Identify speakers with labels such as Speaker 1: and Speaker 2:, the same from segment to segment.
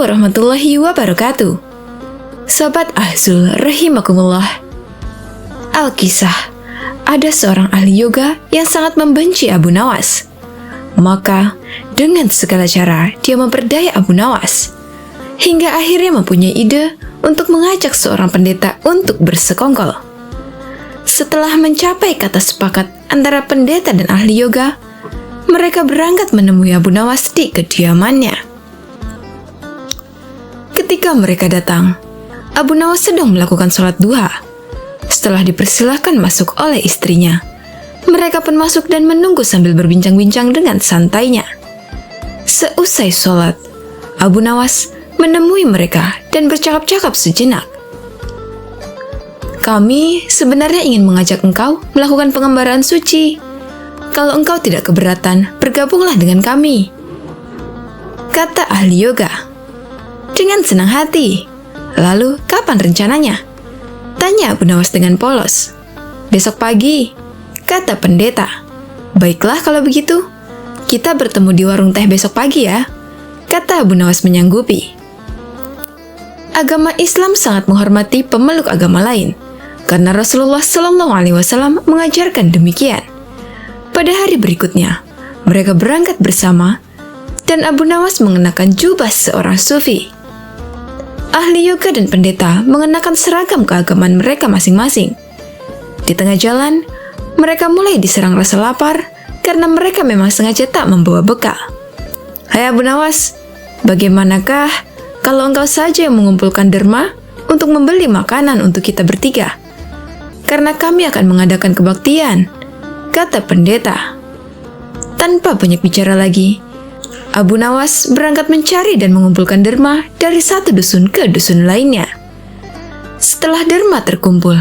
Speaker 1: warahmatullahi wabarakatuh. Sobat Ahzul rahimakumullah. Alkisah, ada seorang ahli yoga yang sangat membenci Abu Nawas. Maka, dengan segala cara dia memperdaya Abu Nawas. Hingga akhirnya mempunyai ide untuk mengajak seorang pendeta untuk bersekongkol. Setelah mencapai kata sepakat antara pendeta dan ahli yoga, mereka berangkat menemui Abu Nawas di kediamannya. Ketika mereka datang, Abu Nawas sedang melakukan sholat duha. Setelah dipersilahkan masuk oleh istrinya, mereka pun masuk dan menunggu sambil berbincang-bincang dengan santainya. Seusai sholat, Abu Nawas menemui mereka dan bercakap-cakap sejenak. Kami sebenarnya ingin mengajak engkau melakukan pengembaraan suci. Kalau engkau tidak keberatan, bergabunglah dengan kami, kata ahli yoga. Dengan senang hati. Lalu, kapan rencananya? Tanya Abu Nawas dengan polos. Besok pagi, kata pendeta. Baiklah kalau begitu, kita bertemu di warung teh besok pagi ya, kata Abu Nawas menyanggupi. Agama Islam sangat menghormati pemeluk agama lain, karena Rasulullah SAW mengajarkan demikian. Pada hari berikutnya, mereka berangkat bersama, dan Abu Nawas mengenakan jubah seorang sufi. Ahli yoga dan pendeta mengenakan seragam keagamaan mereka masing-masing. Di tengah jalan, mereka mulai diserang rasa lapar karena mereka memang sengaja tak membawa bekal. Hai Abu Nawas, bagaimanakah kalau engkau saja yang mengumpulkan derma untuk membeli makanan untuk kita bertiga? Karena kami akan mengadakan kebaktian, kata pendeta. Tanpa banyak bicara lagi, Abu Nawas berangkat mencari dan mengumpulkan derma dari satu dusun ke dusun lainnya. Setelah derma terkumpul,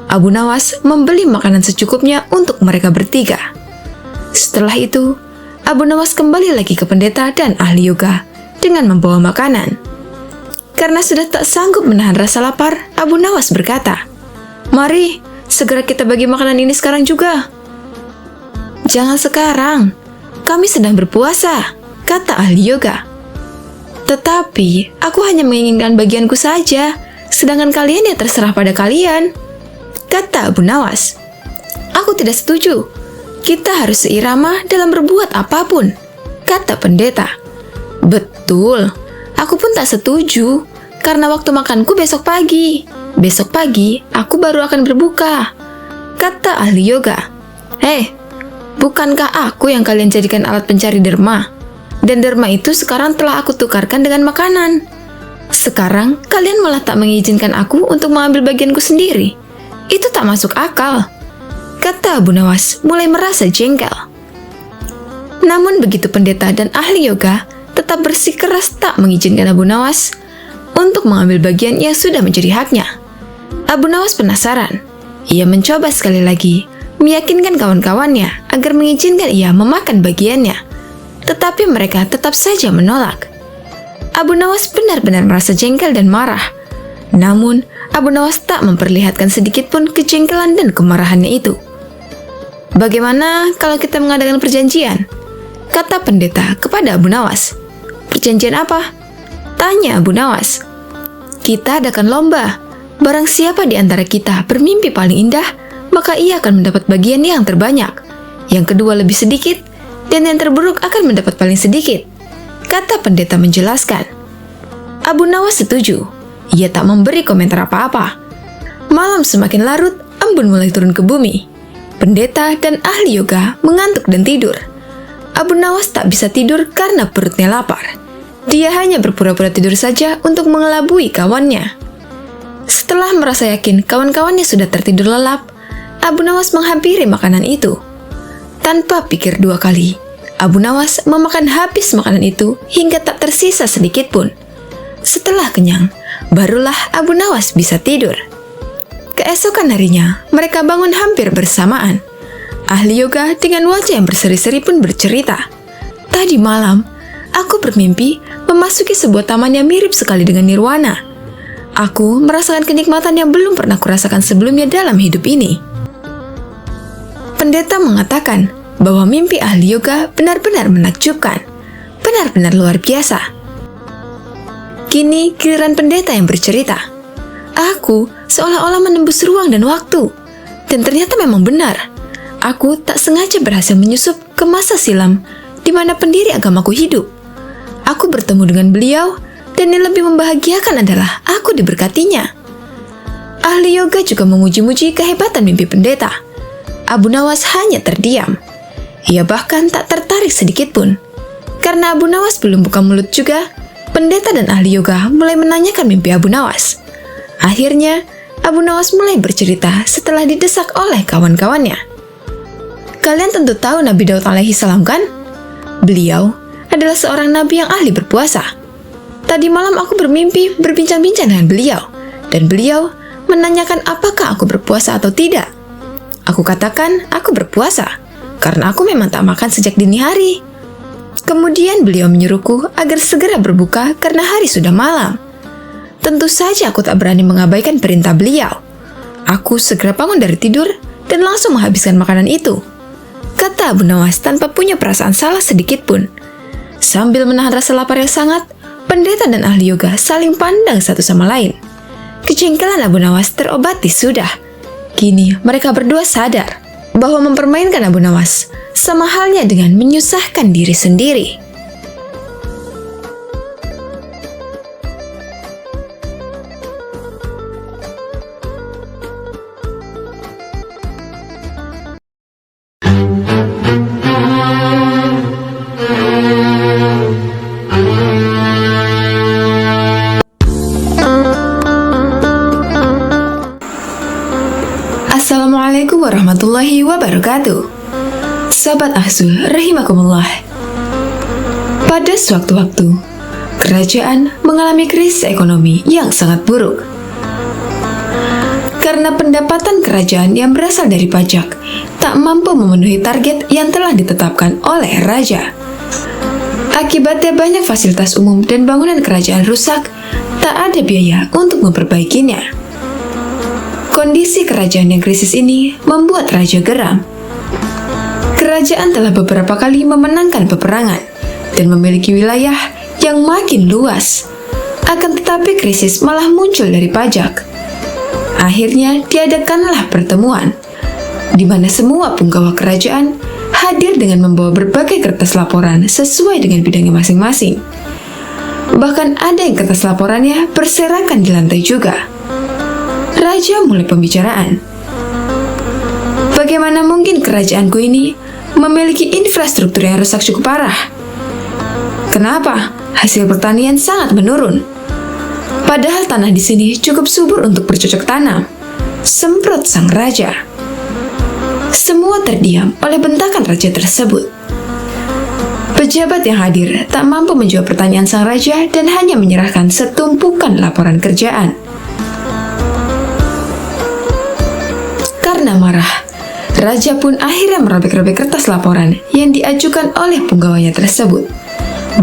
Speaker 1: Abu Nawas membeli makanan secukupnya untuk mereka bertiga. Setelah itu, Abu Nawas kembali lagi ke pendeta dan ahli yoga dengan membawa makanan. Karena sudah tak sanggup menahan rasa lapar, Abu Nawas berkata, "Mari, segera kita bagi makanan ini sekarang juga." "Jangan sekarang, kami sedang berpuasa," kata ahli yoga. "Tetapi, aku hanya menginginkan bagianku saja, sedangkan kalian ya terserah pada kalian," kata Abu Nawas. "Aku tidak setuju. Kita harus seirama dalam berbuat apapun," kata pendeta. "Betul, aku pun tak setuju, karena waktu makanku besok pagi. Besok pagi, aku baru akan berbuka," kata ahli yoga. "Hei, bukankah aku yang kalian jadikan alat pencari derma? Dan derma itu sekarang telah aku tukarkan dengan makanan. Sekarang kalian malah tak mengizinkan aku untuk mengambil bagianku sendiri. Itu tak masuk akal," kata Abu Nawas mulai merasa jengkel. Namun begitu pendeta dan ahli yoga tetap bersikeras tak mengizinkan Abu Nawas untuk mengambil bagian yang sudah menjadi haknya. Abu Nawas penasaran. Ia mencoba sekali lagi meyakinkan kawan-kawannya agar mengizinkan ia memakan bagiannya. Tetapi mereka tetap saja menolak. Abu Nawas benar-benar merasa jengkel dan marah. Namun, Abu Nawas tak memperlihatkan sedikit pun kejengkelan dan kemarahannya itu. "Bagaimana kalau kita mengadakan perjanjian?" kata pendeta kepada Abu Nawas. "Perjanjian apa?" tanya Abu Nawas. "Kita adakan lomba. Barang siapa di antara kita bermimpi paling indah, maka ia akan mendapat bagian yang terbanyak. Yang kedua lebih sedikit, dan yang terburuk akan mendapat paling sedikit," kata pendeta menjelaskan. Abu Nawas setuju. Ia tak memberi komentar apa-apa. Malam semakin larut, embun mulai turun ke bumi. Pendeta dan ahli yoga mengantuk dan tidur. Abu Nawas tak bisa tidur karena perutnya lapar. Dia hanya berpura-pura tidur saja untuk mengelabui kawannya. Setelah merasa yakin kawan-kawannya sudah tertidur lelap, Abu Nawas menghampiri makanan itu. Tanpa pikir dua kali, Abu Nawas memakan habis makanan itu hingga tak tersisa sedikit pun. Setelah kenyang, barulah Abu Nawas bisa tidur. Keesokan harinya, mereka bangun hampir bersamaan. Ahli yoga dengan wajah yang berseri-seri pun bercerita, "Tadi malam, aku bermimpi memasuki sebuah taman yang mirip sekali dengan nirwana. Aku merasakan kenikmatan yang belum pernah kurasakan sebelumnya dalam hidup ini." Pendeta mengatakan bahwa mimpi ahli yoga benar-benar menakjubkan, benar-benar luar biasa. Kini giliran pendeta yang bercerita. Aku seolah-olah menembus ruang dan waktu. Dan ternyata memang benar. Aku tak sengaja berhasil menyusup ke masa silam di mana pendiri agamaku hidup. Aku bertemu dengan beliau dan yang lebih membahagiakan adalah aku diberkatinya. Ahli yoga juga memuji-muji kehebatan mimpi pendeta. Abu Nawas hanya terdiam. Ia bahkan tak tertarik sedikit pun. Karena Abu Nawas belum buka mulut juga, pendeta dan ahli yoga mulai menanyakan mimpi Abu Nawas. Akhirnya, Abu Nawas mulai bercerita setelah didesak oleh kawan-kawannya. Kalian tentu tahu Nabi Daud alaihi salam kan? Beliau adalah seorang nabi yang ahli berpuasa. Tadi malam aku bermimpi berbincang-bincang dengan beliau, dan beliau menanyakan apakah aku berpuasa atau tidak. Aku katakan aku berpuasa, karena aku memang tak makan sejak dini hari. Kemudian beliau menyuruhku agar segera berbuka karena hari sudah malam. Tentu saja aku tak berani mengabaikan perintah beliau. Aku segera bangun dari tidur dan langsung menghabiskan makanan itu. Kata Abu Nawas tanpa punya perasaan salah sedikit pun. Sambil menahan rasa lapar yang sangat, pendeta dan ahli yoga saling pandang satu sama lain. Kejengkelan Abu Nawas terobati sudah. Kini mereka berdua sadar bahwa mempermainkan Abu Nawas sama halnya dengan menyusahkan diri sendiri. Assalamualaikum warahmatullahi wabarakatuh. Sahabat Ahzul rahimakumullah. Pada sewaktu-waktu, kerajaan mengalami krisis ekonomi yang sangat buruk. Karena pendapatan kerajaan yang berasal dari pajak tak mampu memenuhi target yang telah ditetapkan oleh raja. Akibatnya banyak fasilitas umum dan bangunan kerajaan rusak, tak ada biaya untuk memperbaikinya. Kondisi kerajaan yang krisis ini membuat raja geram. Kerajaan telah beberapa kali memenangkan peperangan dan memiliki wilayah yang makin luas. Akan tetapi krisis malah muncul dari pajak. Akhirnya diadakanlah pertemuan, di mana semua punggawa kerajaan hadir dengan membawa berbagai kertas laporan sesuai dengan bidangnya masing-masing. Bahkan ada yang kertas laporannya berserakan di lantai juga. Raja mulai pembicaraan. Bagaimana mungkin kerajaanku ini memiliki infrastruktur yang rusak cukup parah? Kenapa hasil pertanian sangat menurun? Padahal tanah di sini cukup subur untuk bercocok tanam. Semprot sang raja. Semua terdiam oleh bentakan raja tersebut. Pejabat yang hadir tak mampu menjawab pertanyaan sang raja dan hanya menyerahkan setumpukan laporan kerjaan. Karena marah, raja pun akhirnya merobek-robek kertas laporan yang diajukan oleh punggawanya tersebut.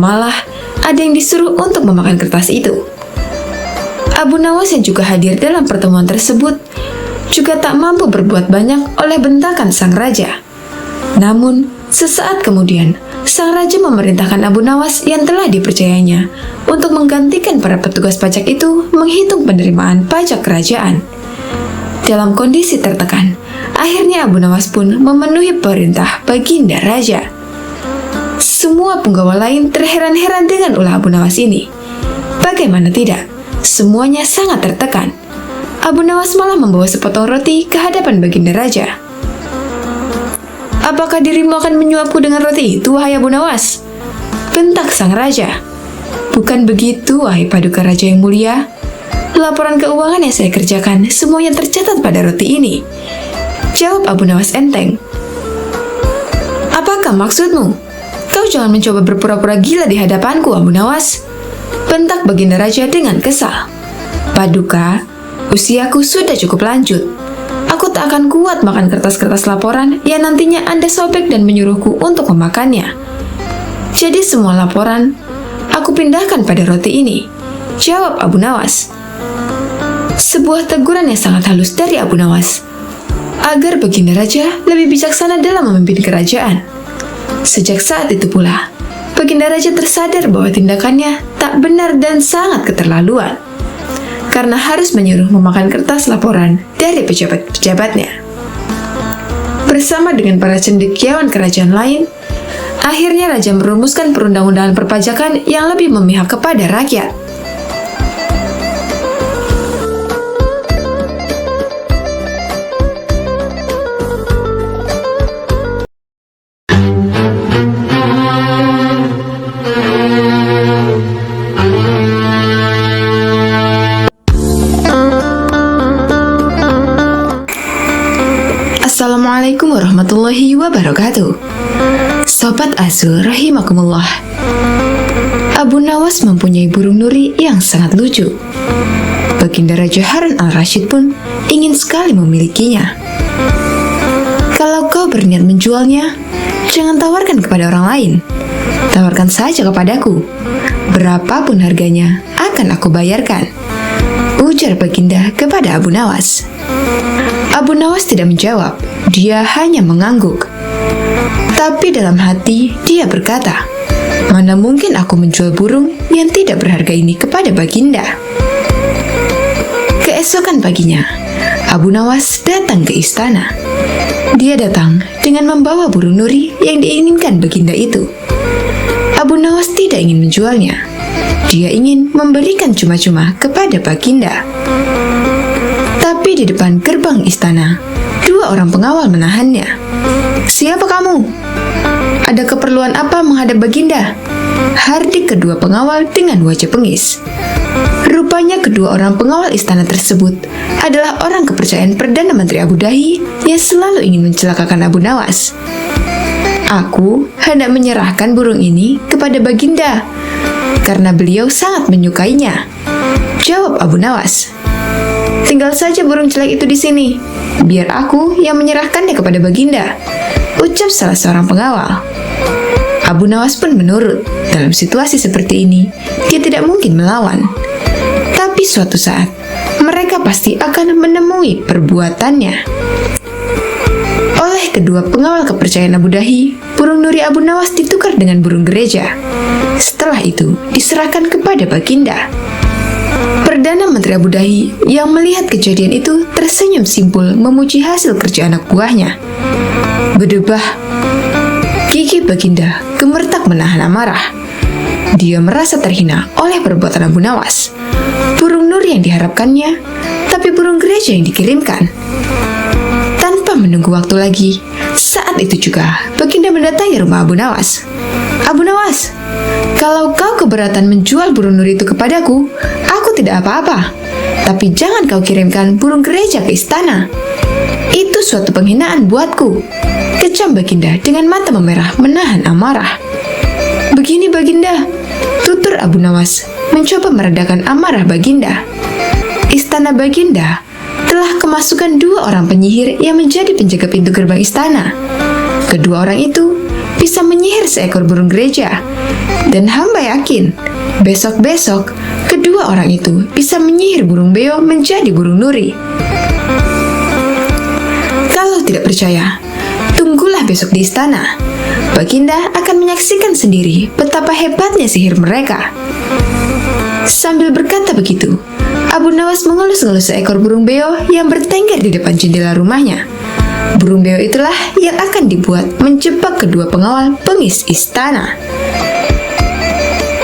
Speaker 1: Malah, ada yang disuruh untuk memakan kertas itu. Abu Nawas yang juga hadir dalam pertemuan tersebut juga tak mampu berbuat banyak oleh bentakan sang raja. Namun, sesaat kemudian, sang raja memerintahkan Abu Nawas yang telah dipercayanya untuk menggantikan para petugas pajak itu menghitung penerimaan pajak kerajaan. Dalam kondisi tertekan, akhirnya Abu Nawas pun memenuhi perintah baginda raja. Semua punggawa lain terheran-heran dengan ulah Abu Nawas ini. Bagaimana tidak, semuanya sangat tertekan. Abu Nawas malah membawa sepotong roti ke hadapan baginda raja. Apakah dirimu akan menyuapku dengan roti itu, wahai Abu Nawas? Bentak sang raja. Bukan begitu, wahai paduka raja yang mulia. Laporan keuangan yang saya kerjakan semuanya tercatat pada roti ini. Jawab Abu Nawas enteng. Apakah maksudmu? Kau jangan mencoba berpura-pura gila di hadapanku, Abu Nawas. Bentak baginda raja dengan kesal. Paduka, usiaku sudah cukup lanjut. Aku tak akan kuat makan kertas-kertas laporan yang nantinya Anda sobek dan menyuruhku untuk memakannya. Jadi semua laporan aku pindahkan pada roti ini. Jawab Abu Nawas. Sebuah teguran yang sangat halus dari Abu Nawas, agar baginda raja lebih bijaksana dalam memimpin kerajaan. Sejak saat itu pula, baginda raja tersadar bahwa tindakannya tak benar dan sangat keterlaluan, karena harus menyuruh memakan kertas laporan dari pejabat-pejabatnya. Bersama dengan para cendekiawan kerajaan lain, akhirnya raja merumuskan perundang-undangan perpajakan yang lebih memihak kepada rakyat. Assalamualaikum warahmatullahi wabarakatuh. Sobat Azul rahimakumullah. Abu Nawas mempunyai burung nuri yang sangat lucu. Baginda Raja Harun al-Rashid pun ingin sekali memilikinya. Kalau kau berniat menjualnya, jangan tawarkan kepada orang lain. Tawarkan saja kepadaku. Berapapun harganya akan aku bayarkan, ujar Baginda kepada Abu Nawas. Abu Nawas tidak menjawab, dia hanya mengangguk. Tapi dalam hati dia berkata, mana mungkin aku menjual burung yang tidak berharga ini kepada Baginda. Keesokan paginya, Abu Nawas datang ke istana. Dia datang dengan membawa burung nuri yang diinginkan Baginda itu. Abu Nawas tidak ingin menjualnya. Dia ingin memberikan cuma-cuma kepada Baginda. Tapi di depan gerbang istana, dua orang pengawal menahannya. Siapa kamu? Ada keperluan apa menghadap Baginda? Hardik kedua pengawal dengan wajah bengis. Rupanya kedua orang pengawal istana tersebut adalah orang kepercayaan Perdana Menteri Abu Dahi yang selalu ingin mencelakakan Abu Nawas. Aku hendak menyerahkan burung ini kepada Baginda karena beliau sangat menyukainya, jawab Abu Nawas. Tinggal saja burung jelek itu di sini, biar aku yang menyerahkannya kepada Baginda, ucap salah seorang pengawal. Abu Nawas pun menurut. Dalam situasi seperti ini, dia tidak mungkin melawan. Tapi suatu saat, mereka pasti akan menemui perbuatannya. Oleh kedua pengawal kepercayaan Abu Dahi, burung nuri Abu Nawas ditukar dengan burung gereja. Setelah itu, diserahkan kepada Baginda. Perdana Menteri Abu Dahi yang melihat kejadian itu tersenyum simpul memuji hasil kerja anak buahnya. Berdebah, gigi Baginda gemeretak menahan amarah. Dia merasa terhina oleh perbuatan Abu Nawas. Burung nuri yang diharapkannya, tapi burung gereja yang dikirimkan. Tanpa menunggu waktu lagi, saat itu juga Baginda mendatangi rumah Abu Nawas. Abu Nawas, kalau kau keberatan menjual burung nuri itu kepadaku, aku tidak apa-apa. Tapi jangan kau kirimkan burung gereja ke istana. Itu suatu penghinaan buatku, kecam Baginda dengan mata memerah menahan amarah. Begini Baginda, tutur Abu Nawas mencoba meredakan amarah Baginda. Istana Baginda telah kemasukan dua orang penyihir yang menjadi penjaga pintu gerbang istana. Kedua orang itu bisa menyihir seekor burung gereja, dan hamba yakin besok-besok kedua orang itu bisa menyihir burung beo menjadi burung nuri. Kalau tidak percaya, tunggulah besok di istana. Baginda akan menyaksikan sendiri betapa hebatnya sihir mereka. Sambil berkata begitu, Abu Nawas mengelus-ngelus seekor burung beo yang bertengger di depan jendela rumahnya. Burung beo itulah yang akan dibuat menjebak kedua pengawal bengis istana.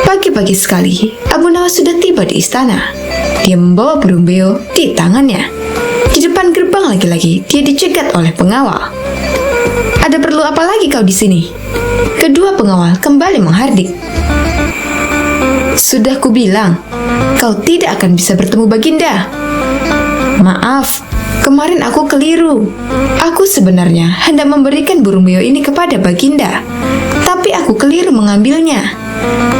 Speaker 1: Pagi-pagi sekali, Abu Nawas sudah tiba di istana. Dia membawa burung beo di tangannya. Di depan gerbang lagi-lagi, dia dicegat oleh pengawal. Ada perlu apa lagi kau di sini? Kedua pengawal kembali menghardik. Sudah kubilang, kau tidak akan bisa bertemu Baginda. Maaf, kemarin aku keliru. Aku sebenarnya hendak memberikan burung beo ini kepada Baginda, tapi aku keliru mengambilnya.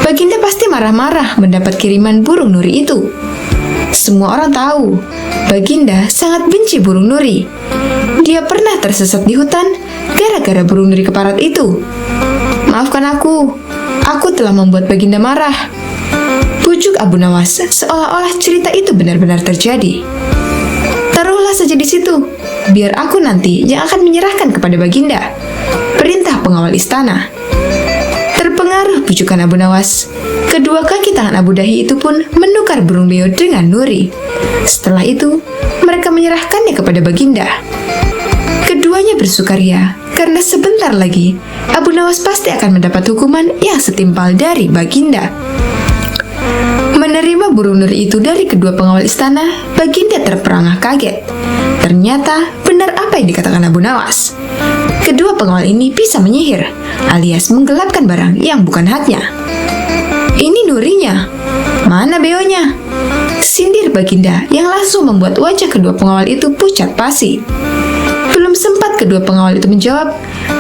Speaker 1: Baginda pasti marah-marah mendapat kiriman burung nuri itu. Semua orang tahu, Baginda sangat benci burung nuri. Dia pernah tersesat di hutan gara-gara burung nuri keparat itu. Maafkan aku telah membuat Baginda marah. Pujuk Abu Nawas seolah-olah cerita itu benar-benar terjadi. Taruhlah saja di situ, biar aku nanti yang akan menyerahkan kepada Baginda, perintah pengawal istana. Terpengaruh pujukan Abu Nawas, Kedua kaki tangan Abu Dahi itu pun menukar burung beo dengan Nuri. Setelah itu, mereka menyerahkannya kepada Baginda. Keduanya bersukaria karena sebentar lagi Abu Nawas pasti akan mendapat hukuman yang setimpal dari Baginda. Menerima burung Nuri itu dari kedua pengawal istana, Baginda terperangah kaget. Ternyata benar apa yang dikatakan Abu Nawas. Kedua pengawal ini bisa menyihir, alias menggelapkan barang yang bukan haknya. Ini Nurinya, mana beonya? Sindir Baginda yang langsung membuat wajah kedua pengawal itu pucat pasi. Belum sempat kedua pengawal itu menjawab,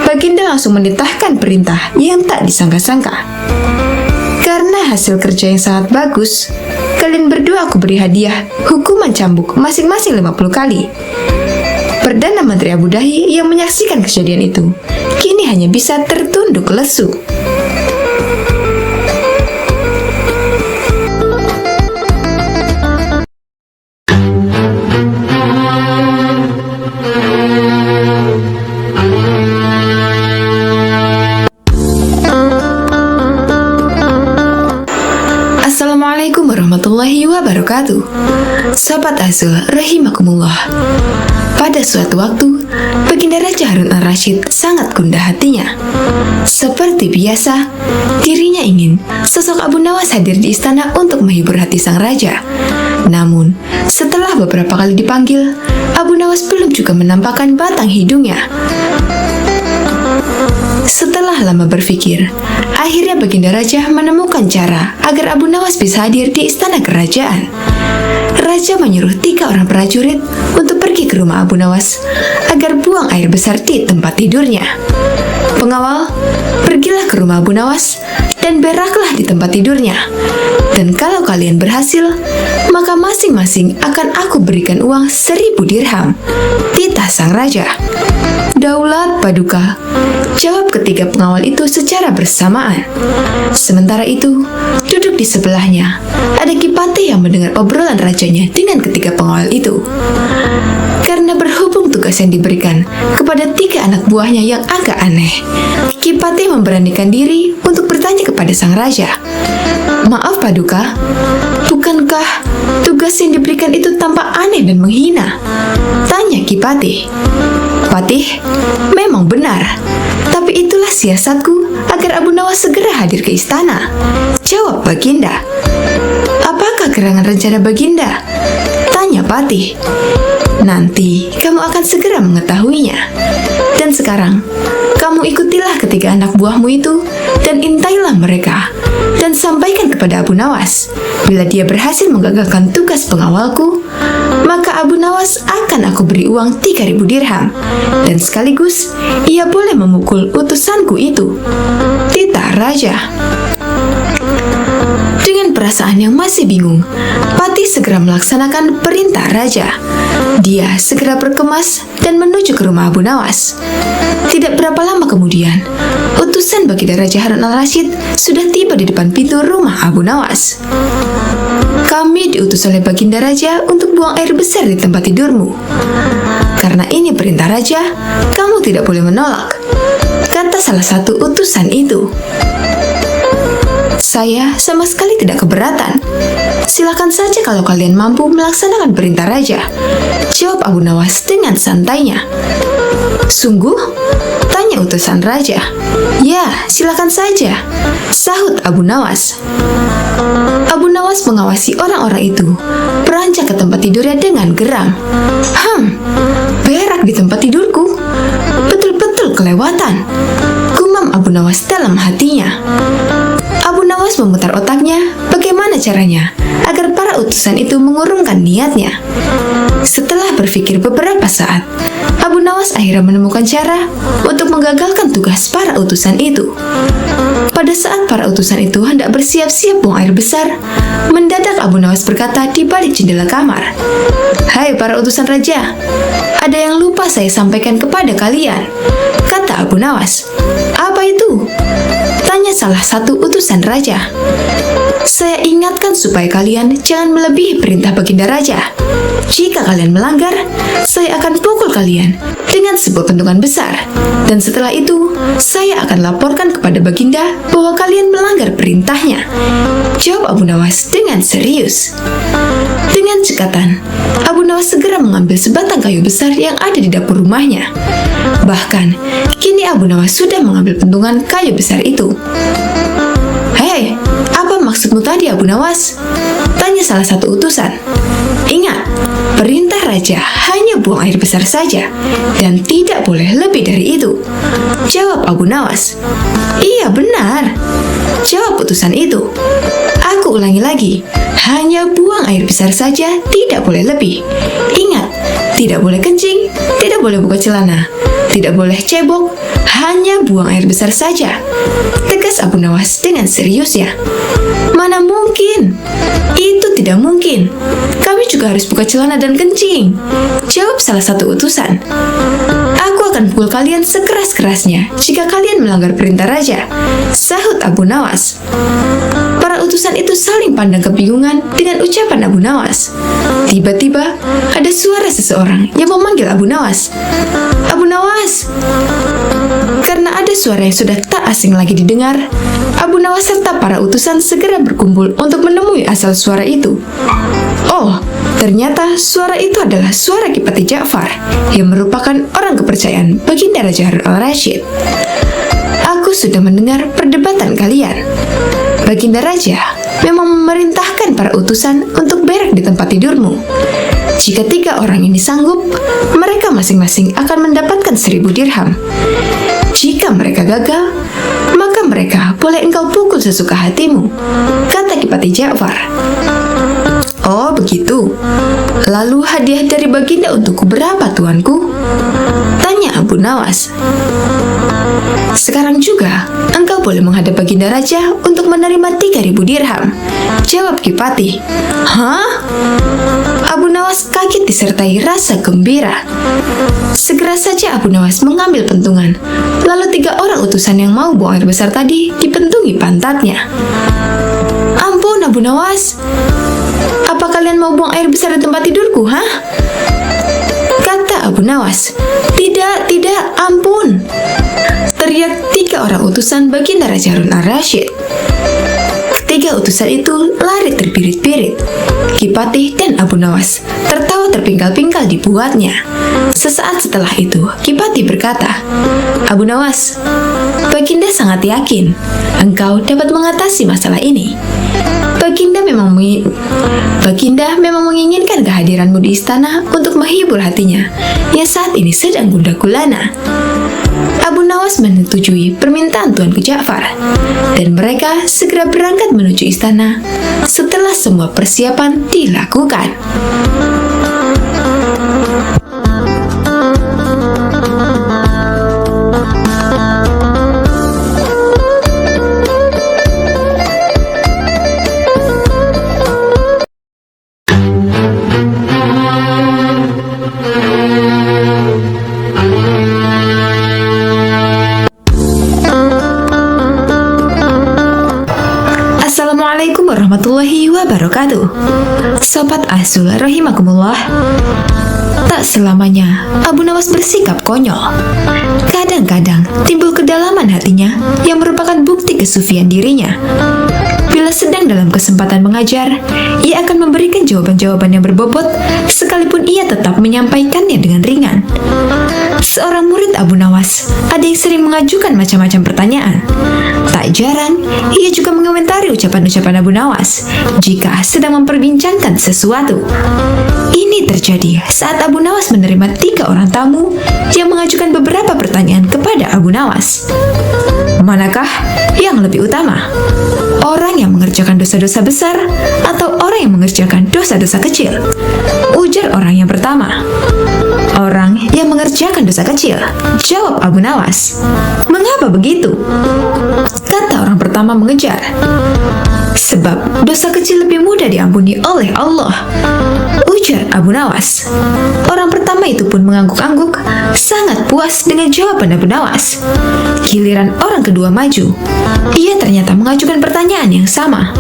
Speaker 1: Baginda langsung menitahkan perintah yang tak disangka-sangka. Karena hasil kerja yang sangat bagus, kalian berdua aku beri hadiah hukuman cambuk masing-masing 50 kali. Perdana Menteri Abu Dahi yang menyaksikan kejadian itu kini hanya bisa tertunduk lesu. Assalamualaikum warahmatullahi wabarakatuh. Sahabat Azul rahimakumullah. Pada suatu waktu, Baginda Raja Harun al-Rashid sangat gundah hatinya. Seperti biasa, dirinya ingin sosok Abu Nawas hadir di istana untuk menghibur hati sang raja. Namun, setelah beberapa kali dipanggil, Abu Nawas belum juga menampakkan batang hidungnya. Setelah lama berpikir, akhirnya Baginda Raja menemukan cara agar Abu Nawas bisa hadir di istana kerajaan. Raja menyuruh 3 orang prajurit untuk pergi ke rumah Abu Nawas agar buang air besar di tempat tidurnya. Pengawal, pergilah ke rumah Abu Nawas dan beraklah di tempat tidurnya. Dan kalau kalian berhasil, maka masing-masing akan aku berikan uang 1000 dirham. Titah sang raja. Daulat Paduka, jawab ketiga pengawal itu secara bersamaan. Sementara itu, duduk di sebelahnya, ada Ki Patih yang mendengar obrolan rajanya dengan ketiga pengawal itu. Karena berhubung tugas yang diberikan kepada 3 anak buahnya yang agak aneh, Ki Patih memberanikan diri untuk bertanya kepada sang raja. Maaf Paduka, bukankah tugas yang diberikan itu tampak aneh dan menghina? Tanya Ki Patih. Patih, memang benar, tapi itulah siasatku agar Abu Nawas segera hadir ke istana. Jawab Baginda. Apakah gerangan rencana Baginda? Tanya Patih. Nanti kamu akan segera mengetahuinya. Dan sekarang, kamu ikutilah ketiga anak buahmu itu dan intailah mereka. Dan sampaikan kepada Abu Nawas, bila dia berhasil menggagalkan tugas pengawalku, maka Abu Nawas akan aku beri uang 3.000 dirham. Dan sekaligus, ia boleh memukul utusanku itu. Titah Raja. Dengan perasaan yang masih bingung, Patih segera melaksanakan perintah Raja. Dia segera berkemas dan menuju ke rumah Abu Nawas. Tidak berapa lama kemudian, utusan Baginda Raja Harun al-Rashid sudah tiba di depan pintu rumah Abu Nawas. Kami diutus oleh Baginda Raja untuk buang air besar di tempat tidurmu. Karena ini perintah Raja, kamu tidak boleh menolak, kata salah satu utusan itu. Saya sama sekali tidak keberatan. Silakan saja kalau kalian mampu melaksanakan perintah Raja, jawab Abu Nawas dengan santainya. Sungguh? Tanya utusan Raja. Ya, silakan saja, sahut Abu Nawas. Abu Nawas mengawasi orang-orang itu beranjak ke tempat tidurnya dengan geram. Berak di tempat tidurku? Betul-betul kelewatan, gumam Abu Nawas dalam hatinya. Abu Nawas memutar otaknya bagaimana caranya agar para utusan itu mengurungkan niatnya. Setelah berpikir beberapa saat, Abu Nawas akhirnya menemukan cara untuk menggagalkan tugas para utusan itu. Pada saat para utusan itu hendak bersiap-siap buang air besar, mendadak Abu Nawas berkata di balik jendela kamar, "Hai para utusan raja, ada yang lupa saya sampaikan kepada kalian," kata Abu Nawas. "Apa itu?" Tanya Tanya salah satu utusan raja. Saya ingatkan supaya kalian jangan melebihi perintah baginda raja. Jika kalian melanggar, saya akan pukul kalian dengan sebuah bentukan besar. Dan setelah itu, saya akan laporkan kepada baginda bahwa kalian melanggar perintahnya. Jawab Abu Nawas dengan serius. Dengan cekatan, Abu Nawas segera mengambil sebatang kayu besar yang ada di dapur rumahnya. Bahkan, kini Abu Nawas sudah mengambil pentungan kayu besar itu. "Hei, apa maksudmu tadi, Abu Nawas?" tanya salah satu utusan. "Ingat, perintah raja hanya buang air besar saja dan tidak boleh lebih dari itu," jawab Abu Nawas. "Iya benar," jawab utusan itu. "Aku ulangi lagi, hanya buang air besar saja, tidak boleh lebih. Ingat, tidak boleh kencing, tidak boleh buka celana, tidak boleh cebok, hanya buang air besar saja," tegas Abu Nawas dengan seriusnya. "Mana mungkin? Itu tidak mungkin. Kami juga harus buka celana dan kencing," jawab salah satu utusan. "Aku akan pukul kalian sekeras-kerasnya jika kalian melanggar perintah raja," sahut Abu Nawas. Para utusan itu saling pandang kebingungan dengan ucapan Abu Nawas. Tiba-tiba, ada suara seseorang yang memanggil Abu Nawas. "Abu Nawas!" Karena ada suara yang sudah tak asing lagi didengar, Abu Nawas serta para utusan segera berkumpul untuk menemui asal suara itu. Oh, ternyata suara itu adalah suara Kipati Ja'far yang merupakan orang kepercayaan baginda Raja Harun al-Rasyid. "Aku sudah mendengar perdebatan kalian. Baginda Raja memang memerintahkan para utusan untuk berak di tempat tidurmu. Jika 3 orang ini sanggup, mereka masing-masing akan mendapatkan 1000 dirham. Jika mereka gagal, maka mereka boleh engkau pukul sesuka hatimu," kata Kipati Ja'far. "Oh begitu. Lalu hadiah dari baginda untukku berapa, tuanku?" tanya Abu Nawas. "Sekarang juga engkau boleh menghadap baginda raja untuk menerima 3000 dirham," jawab Kipati. "Hah?" Abu Nawas kaget disertai rasa gembira. Segera saja Abu Nawas mengambil pentungan. Lalu 3 orang utusan yang mau buang air besar tadi dipentungi pantatnya. "Ampun Abu Nawas, apa kalian mau buang air besar di tempat tidurku, hah?" kata Abu Nawas. Tidak, ampun!" teriak 3 orang utusan baginda Raja Harun al-Rasyid. Ketiga utusan itu lari terbirit-birit. Kipati dan Abu Nawas tertawa terpingkal-pingkal dibuatnya. Sesaat setelah itu, Kipati berkata, "Abu Nawas, baginda sangat yakin engkau dapat mengatasi masalah ini. Baginda memang menginginkan kehadiranmu di istana untuk menghibur hatinya yang saat ini sedang gundah gulana." Abu Nawas menyetujui permintaan Tuanku Ja'far, dan mereka segera berangkat menuju istana setelah semua persiapan dilakukan. Assalamualaikum warahmatullahi wabarakatuh. Sobat Azul rahimakumullah. Tak selamanya Abu Nawas bersikap konyol. Kadang-kadang timbul kedalaman hatinya yang merupakan bukti kesufian dirinya. Bila sedang dalam kesempatan mengajar, ia akan memberikan jawaban-jawaban yang berbobot sekalipun ia tetap menyampaikannya dengan ringan. Seorang murid Abu Nawas ada yang sering mengajukan macam-macam pertanyaan. Tak jarang, ia juga mengomentari ucapan-ucapan Abu Nawas jika sedang memperbincangkan sesuatu. Ini terjadi saat Abu Nawas menerima 3 orang tamu yang mengajukan beberapa pertanyaan kepada Abu Nawas. Manakah yang lebih utama? Orang yang mengerjakan dosa-dosa besar atau orang yang mengerjakan dosa-dosa kecil? Ujar orang yang pertama. Orang yang mengerjakan dosa kecil, jawab Abu Nawas. Mengapa begitu? Kata orang pertama mengejar. Sebab dosa kecil lebih mudah diampuni oleh Allah, ujar Abu Nawas. Orang pertama itu pun mengangguk-angguk, sangat puas dengan jawaban Abu Nawas. Giliran orang kedua maju. Ia ternyata mengajukan pertanyaan yang sama.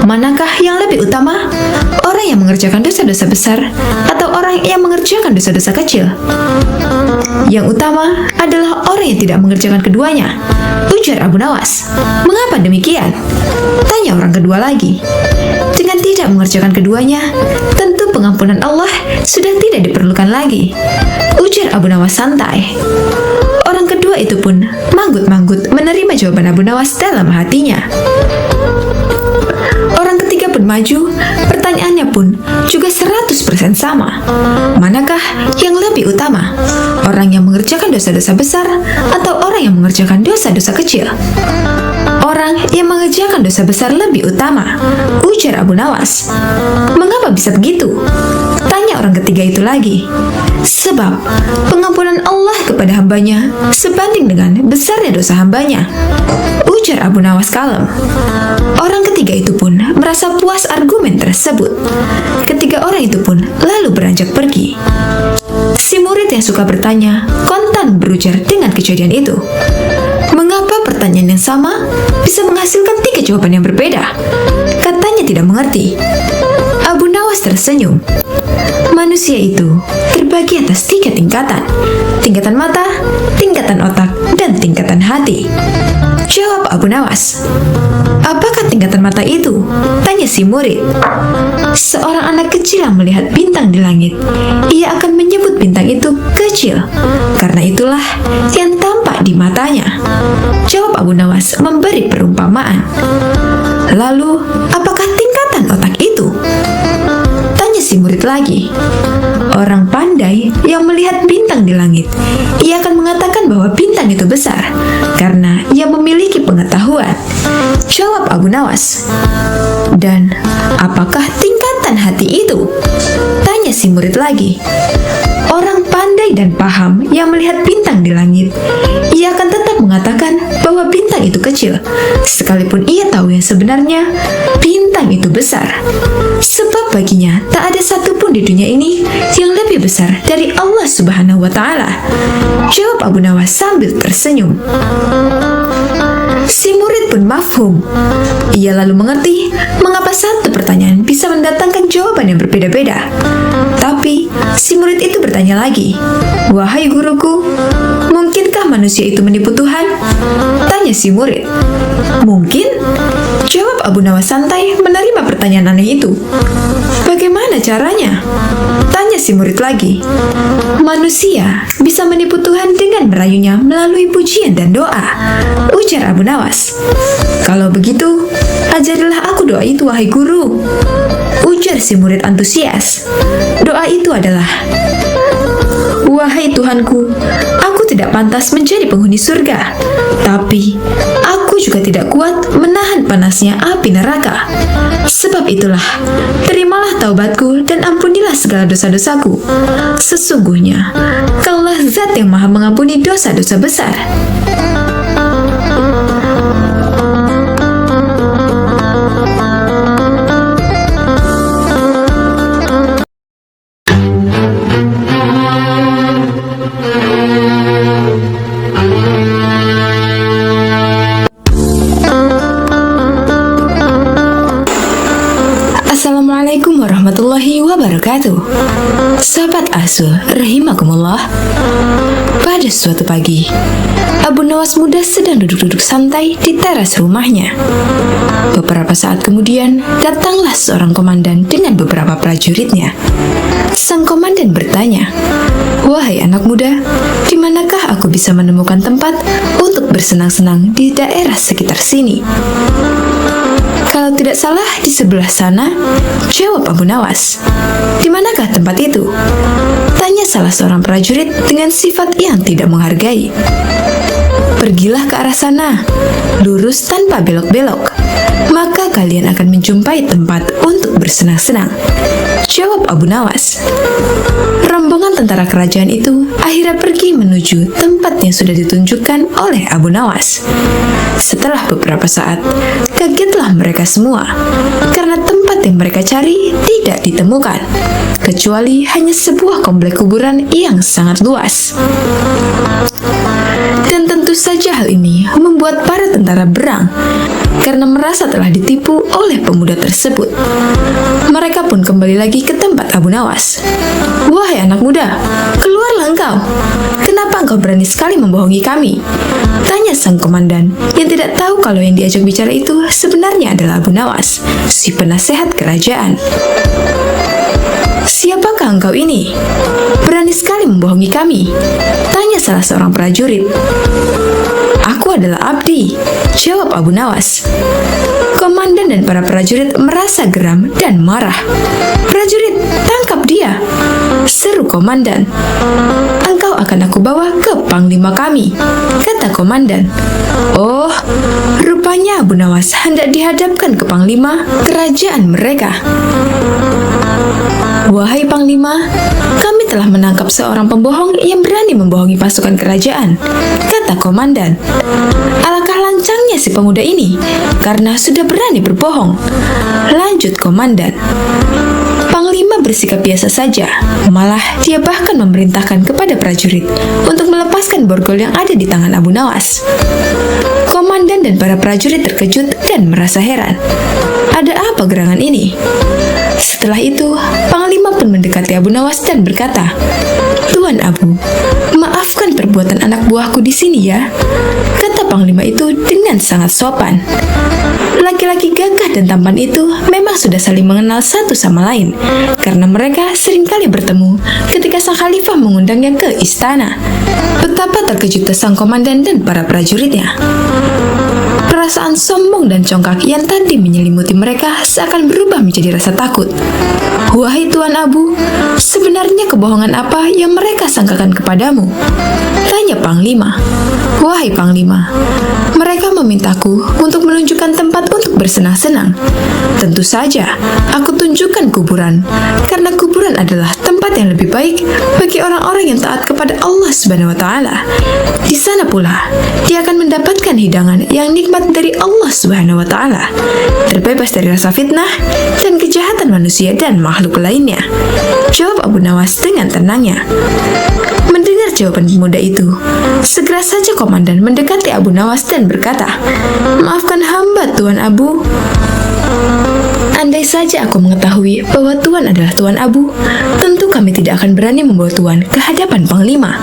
Speaker 1: Manakah yang lebih utama? Orang yang mengerjakan dosa-dosa besar atau orang yang mengerjakan dosa-dosa kecil? Yang utama adalah orang yang tidak mengerjakan keduanya, ujar Abu Nawas. Mengapa demikian? Tanya orang kedua lagi. Dengan tidak mengerjakan keduanya, tentu pengampunan Allah sudah tidak diperlukan lagi, ujar Abu Nawas santai. Orang kedua itu pun manggut-manggut menerima jawaban Abu Nawas dalam hatinya. Orang ketiga pun maju, pertanyaannya pun juga 100% sama. Manakah yang lebih utama? Orang yang mengerjakan dosa-dosa besar atau orang yang mengerjakan dosa-dosa kecil? Orang yang mengerjakan dosa besar lebih utama, ujar Abu Nawas. Mengapa bisa begitu? Tanya orang ketiga itu lagi. Sebab pengampunan Allah kepada hambanya sebanding dengan besarnya dosa hambanya, ujar Abu Nawas kalem. Orang ketiga itu pun merasa puas argumen tersebut. Ketiga orang itu pun lalu beranjak pergi. Si murid yang suka bertanya kontan berujar dengan kejadian itu. Mengapa pertanyaan yang sama bisa menghasilkan 3 jawaban yang berbeda? Katanya tidak mengerti. Abu Nawas tersenyum. Manusia itu terbagi atas 3 tingkatan. Tingkatan mata, tingkatan otak, dan tingkatan hati. Jawab Abu Nawas. Apakah tingkatan mata itu? Tanya si murid. Seorang anak kecil yang melihat bintang di langit, ia akan menyebut bintang itu kecil. Karena itulah yang tampak di matanya. Jawab Abu Nawas memberi perumpamaan. Lalu, apakah tingkatan otak itu? Tanya si murid lagi. Orang pandai yang melihat bintang di langit, ia akan mengatakan bahwa bintang itu besar karena ia memiliki pengetahuan. Jawab Abu Nawas. Dan apakah tingkatan hati itu? Tanya si murid lagi. Orang pandai dan paham yang melihat bintang di langit, ia akan tetap mengatakan bahwa bintang itu kecil, sekalipun ia tahu yang sebenarnya bintang itu besar. Sebab baginya tak ada satupun di dunia ini yang lebih besar dari Allah Subhanahu wa Ta'ala. Jawab Abu Nawas sambil tersenyum. Si murid pun mafhum. Ia lalu mengerti mengapa satu pertanyaan bisa mendatangkan jawaban yang berbeda-beda. Tapi si murid itu bertanya lagi. Wahai guruku, mungkinkah manusia itu menipu Tuhan? Tanya si murid. Mungkin. Jawab Abu Nawas santai menerima pertanyaan aneh itu. Bagaimana caranya? Tanya si murid lagi. Manusia bisa menipu Tuhan dengan merayunya melalui pujian dan doa, ujar Abu Nawas. Kalau begitu, ajarilah aku doa itu wahai guru, ujar si murid antusias. Doa itu adalah, wahai Tuhanku, aku tidak pantas menjadi penghuni surga, tapi aku juga tidak kuat menahan panasnya api neraka. Sebab itulah, terimalah taubatku dan ampunilah segala dosa-dosaku. Sesungguhnya, Kaulah Zat yang Maha Mengampuni dosa-dosa besar. Assalamualaikum warahmatullahi wabarakatuh. Sahabat Asul, rahimakumullah. Pada suatu pagi, Abu Nawas muda sedang duduk-duduk santai di teras rumahnya. Beberapa saat kemudian, datanglah seorang komandan dengan beberapa prajuritnya. Sang komandan bertanya, "Wahai anak muda, di manakah aku bisa menemukan tempat untuk bersenang-senang di daerah sekitar sini?" "Kalau tidak salah di sebelah sana," jawab Abu Nawas. "Di manakah tempat itu?" tanya salah seorang prajurit dengan sifat yang tidak menghargai. "Pergilah ke arah sana, lurus tanpa belok-belok, maka kalian akan menjumpai tempat untuk bersenang-senang," jawab Abu Nawas. Rombongan tentara kerajaan itu akhirnya pergi menuju tempat yang sudah ditunjukkan oleh Abu Nawas. Setelah beberapa saat, kagetlah mereka semua karena tempat yang mereka cari tidak ditemukan, kecuali hanya sebuah komplek kuburan yang sangat luas. Dan tentu saja hal ini membuat para tentara berang karena merasa telah ditipu oleh pemuda tersebut. Mereka pun kembali lagi ke tempat Abu Nawas. "Wahai anak muda, keluarlah engkau. Kenapa engkau berani sekali membohongi kami?" tanya sang komandan yang tidak tahu kalau yang diajak bicara itu sebenarnya adalah Abu Nawas, si penasehat kerajaan. "Siapakah engkau ini? Berani sekali membohongi kami," tanya salah seorang prajurit. "Aku adalah Abdi," jawab Abu Nawas. Komandan dan para prajurit merasa geram dan marah. "Prajurit, tangkap dia!" seru komandan. "Engkau akan aku bawa ke panglima kami," kata komandan. Oh, rupanya Abu Nawas hendak dihadapkan ke panglima kerajaan mereka. "Wahai panglima, kami telah menangkap seorang pembohong yang berani membohongi pasukan kerajaan," kata komandan. "Alangkah lancangnya si pemuda ini, karena sudah berani berbohong," lanjut komandan. Panglima bersikap biasa saja, malah dia bahkan memerintahkan kepada prajurit untuk melepaskan borgol yang ada di tangan Abu Nawas. Komandan dan para prajurit terkejut dan merasa heran. Ada apa gerangan ini? Setelah itu, Panglima pun mendekati Abu Nawas dan berkata, "Tuan Abu, maafkan perbuatan anak buahku di sini ya," kata Panglima itu dengan sangat sopan. Laki-laki gagah dan tampan itu memang sudah saling mengenal satu sama lain, karena mereka seringkali bertemu ketika sang khalifah mengundangnya ke istana. Betapa terkejutnya sang komandan dan para prajuritnya. Perasaan sombong dan congkak yang tadi menyelimuti mereka seakan berubah menjadi rasa takut. "Wahai Tuan Abu, sebenarnya kebohongan apa yang mereka sangkakan kepadamu?" tanya Panglima. "Wahai Panglima, mereka memintaku untuk menunjukkan tempat untuk bersenang-senang. Tentu saja, aku tunjukkan kuburan, karena kuburan adalah tempat yang lebih baik bagi orang-orang yang taat kepada Allah Subhanahu wa Ta'ala. Di sana pula, dia akan mendapatkan hidangan yang nikmat dari Allah Subhanahu wa Ta'ala, terbebas dari rasa fitnah dan kejahatan manusia dan makhluk lainnya," jawab Abu Nawas dengan tenangnya. Mendengar jawaban pemuda itu, segera saja komandan mendekati Abu Nawas dan berkata, "Maafkan hamba, Tuan Abu. Andai saja aku mengetahui bahwa Tuan adalah Tuan Abu, tentu kami tidak akan berani membawa Tuan ke hadapan Panglima,"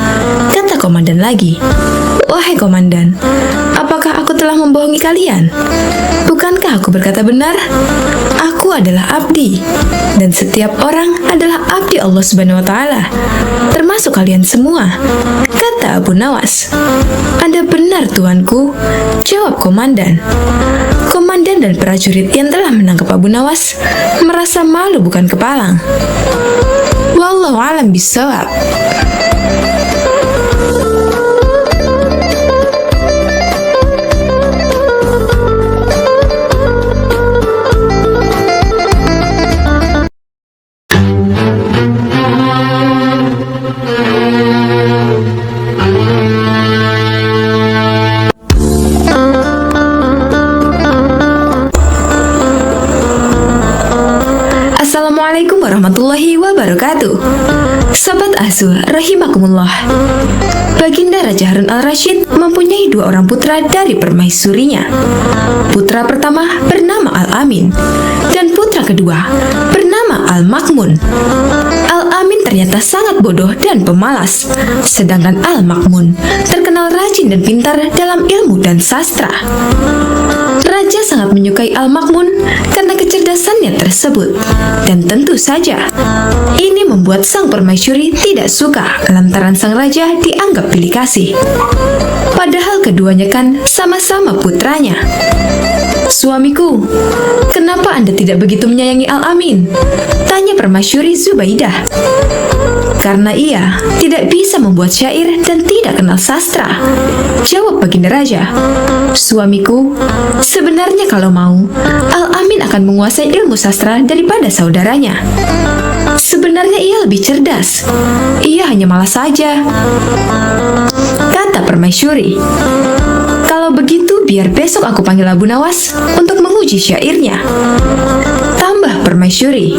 Speaker 1: kata komandan lagi. "Wahai komandan, apakah aku telah membohongi kalian? Bukankah aku berkata benar? Aku adalah abdi, dan setiap orang adalah abdi Allah Subhanahu wa Ta'ala, termasuk kalian semua," kata Abu Nawas. "Anda benar, tuanku," jawab komandan. Komandan dan prajurit yang telah menangkap Abu Nawas merasa malu bukan kepalang. Wallahu a'lam bishawab. Assalamualaikum warahmatullahi wabarakatuh. Sobat Azu, rahimakumullah. Baginda Raja Harun al-Rasyid mempunyai dua orang putra dari permaisurinya. Putra pertama bernama Al-Amin, dan putra kedua bernama Al-Makmun. Al-Amin ternyata sangat bodoh dan pemalas, sedangkan Al-Makmun terkenal rajin dan pintar dalam ilmu dan sastra. Raja sangat menyukai Al-Makmun karena kecerdasannya tersebut, dan tentu saja ini membuat sang permaisuri tidak suka lantaran sang raja dianggap pilih kasih. Padahal keduanya kan sama-sama putranya. "Suamiku, kenapa Anda tidak begitu menyayangi Al-Amin?" tanya permaisuri Zubaidah. "Karena ia tidak bisa membuat syair dan tidak kenal sastra," jawab baginda raja. "Suamiku, sebenarnya kalau mau, Al-Amin akan menguasai ilmu sastra daripada saudaranya." Sebenarnya ia lebih cerdas. Ia hanya malas saja, kata permaisuri. Kalau begitu, biar besok aku panggil Abu Nawas untuk menguji syairnya, tambah permaisuri.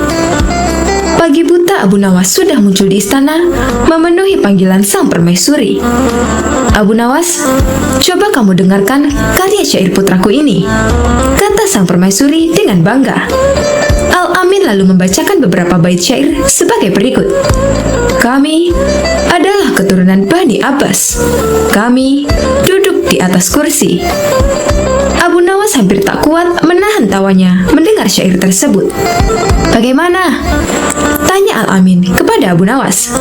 Speaker 1: Pagi buta Abu Nawas sudah muncul di istana, memenuhi panggilan sang permaisuri. Abu Nawas, coba kamu dengarkan karya syair putraku ini, kata sang permaisuri dengan bangga. Al-Amin lalu membacakan beberapa bait syair sebagai berikut. Kami adalah keturunan Bani Abbas. Kami duduk di atas kursi. Abu Nawas hampir tak kuat menahan tawanya mendengar syair tersebut. Bagaimana? Tanya Al-Amin kepada Abu Nawas.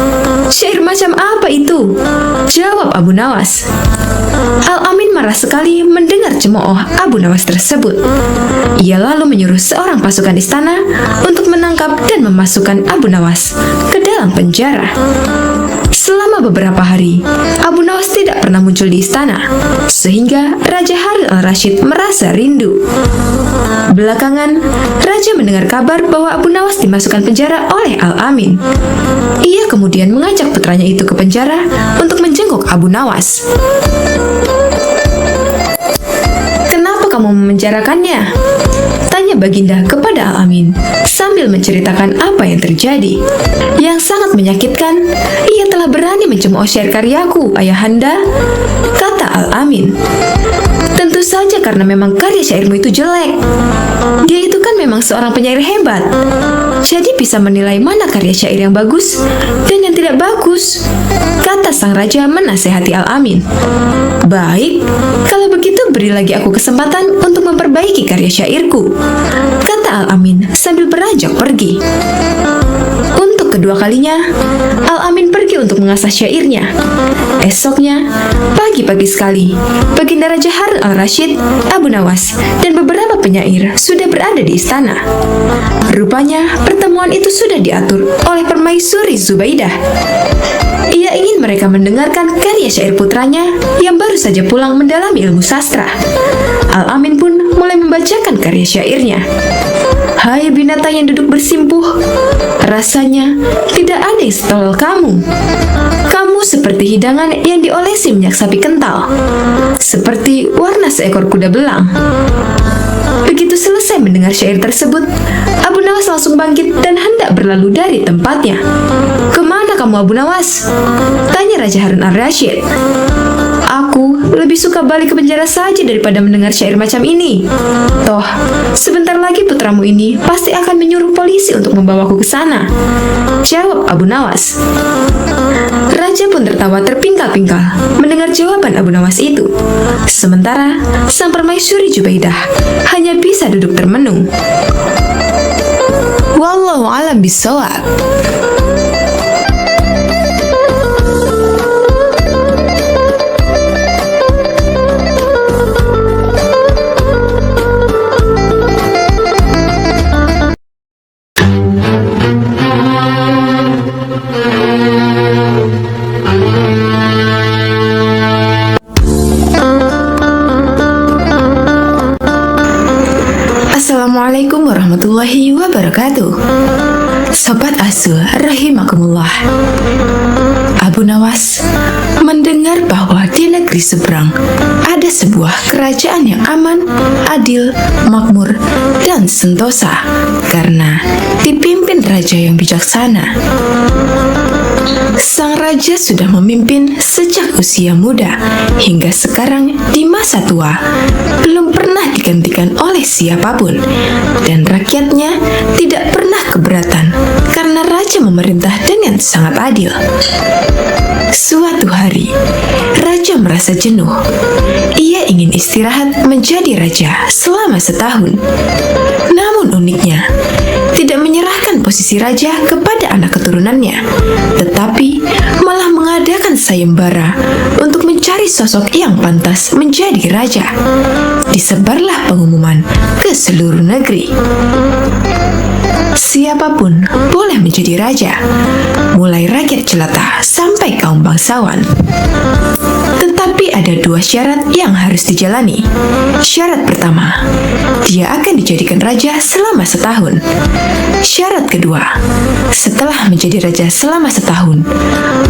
Speaker 1: Syair macam apa itu? Jawab Abu Nawas. Al-Amin marah sekali mendengar cemooh Abu Nawas tersebut. Ia lalu menyuruh seorang pasukan istana untuk menangkap dan memasukkan Abu Nawas ke dalam penjara. Selama beberapa hari, Abu Nawas tidak pernah muncul di istana, sehingga Raja Harun al-Rashid merasa rindu. Belakangan, Raja mendengar kabar bahwa Abu Nawas dimasukkan penjara oleh Al-Amin. Ia kemudian mengajak putranya itu ke penjara untuk menjenguk Abu Nawas. Kenapa kamu memenjarakannya? Tanya Baginda kepada Al-Amin sambil menceritakan apa yang terjadi. Yang sangat menyakitkan, ia telah berani mencemooh syair karyaku, Ayahanda, kata Al-Amin. Tentu saja karena memang karya syairmu itu jelek. Dia itu kan memang seorang penyair hebat, jadi bisa menilai mana karya syair yang bagus dan yang tidak bagus, kata sang raja menasehati Al-Amin. Baik, kalau begitu beri lagi aku kesempatan untuk memperbaiki karya syairku, kata Al-Amin sambil beranjak pergi. Untuk kedua kalinya, Al-Amin pergi untuk mengasah syairnya. Esoknya, pagi-pagi sekali, Baginda Raja Harun al-Rashid, Abu Nawas, dan beberapa penyair sudah berada di istana. Rupanya, pertemuan itu sudah diatur oleh permaisuri Zubaidah. Ia ingin mereka mendengarkan karya syair putranya yang baru saja pulang mendalami ilmu sastra. Al-Amin pun mulai membacakan karya syairnya. Hai binatang yang duduk bersimpuh, rasanya tidak ada yang setolol kamu. Kamu seperti hidangan yang diolesi minyak sapi kental, seperti warna seekor kuda belang. Begitu selesai mendengar syair tersebut, Abu Nawas langsung bangkit dan hendak berlalu dari tempatnya. Kemana kamu Abu Nawas? Tanya Raja Harun al-Rashid. Aku lebih suka balik ke penjara saja daripada mendengar syair macam ini. Toh, sebentar lagi putramu ini pasti akan menyuruh polisi untuk membawaku ke sana, jawab Abu Nawas. Raja pun tertawa terpingkal-pingkal mendengar jawaban Abu Nawas itu. Sementara, sang permaisuri Zubaidah hanya bisa duduk termenung. Wallahu a'lam bishawab. Assalamualaikum warahmatullahi wabarakatuh. Sobat Asu rahimakumullah. Abu Nawas mendengar bahwa di negeri seberang ada sebuah kerajaan yang aman, adil, makmur, dan sentosa karena dipimpin raja yang bijaksana. Sang raja sudah memimpin sejak usia muda hingga sekarang di masa tua, belum pernah digantikan oleh siapapun, dan rakyatnya tidak pernah keberatan karena raja memerintah dengan sangat adil. Suatu hari, raja merasa jenuh. Ia ingin istirahat menjadi raja selama setahun. Namun uniknya, tidak menyerahkan posisi raja kepada anak keturunannya, tetapi malah mengadakan sayembara untuk mencari sosok yang pantas menjadi raja. Disebarlah pengumuman ke seluruh negeri. Siapapun boleh menjadi raja, mulai rakyat jelata sampai kaum bangsawan. Tetapi Tapi ada 2 syarat yang harus dijalani. Syarat pertama, dia akan dijadikan raja selama setahun. Syarat kedua, setelah menjadi raja selama setahun,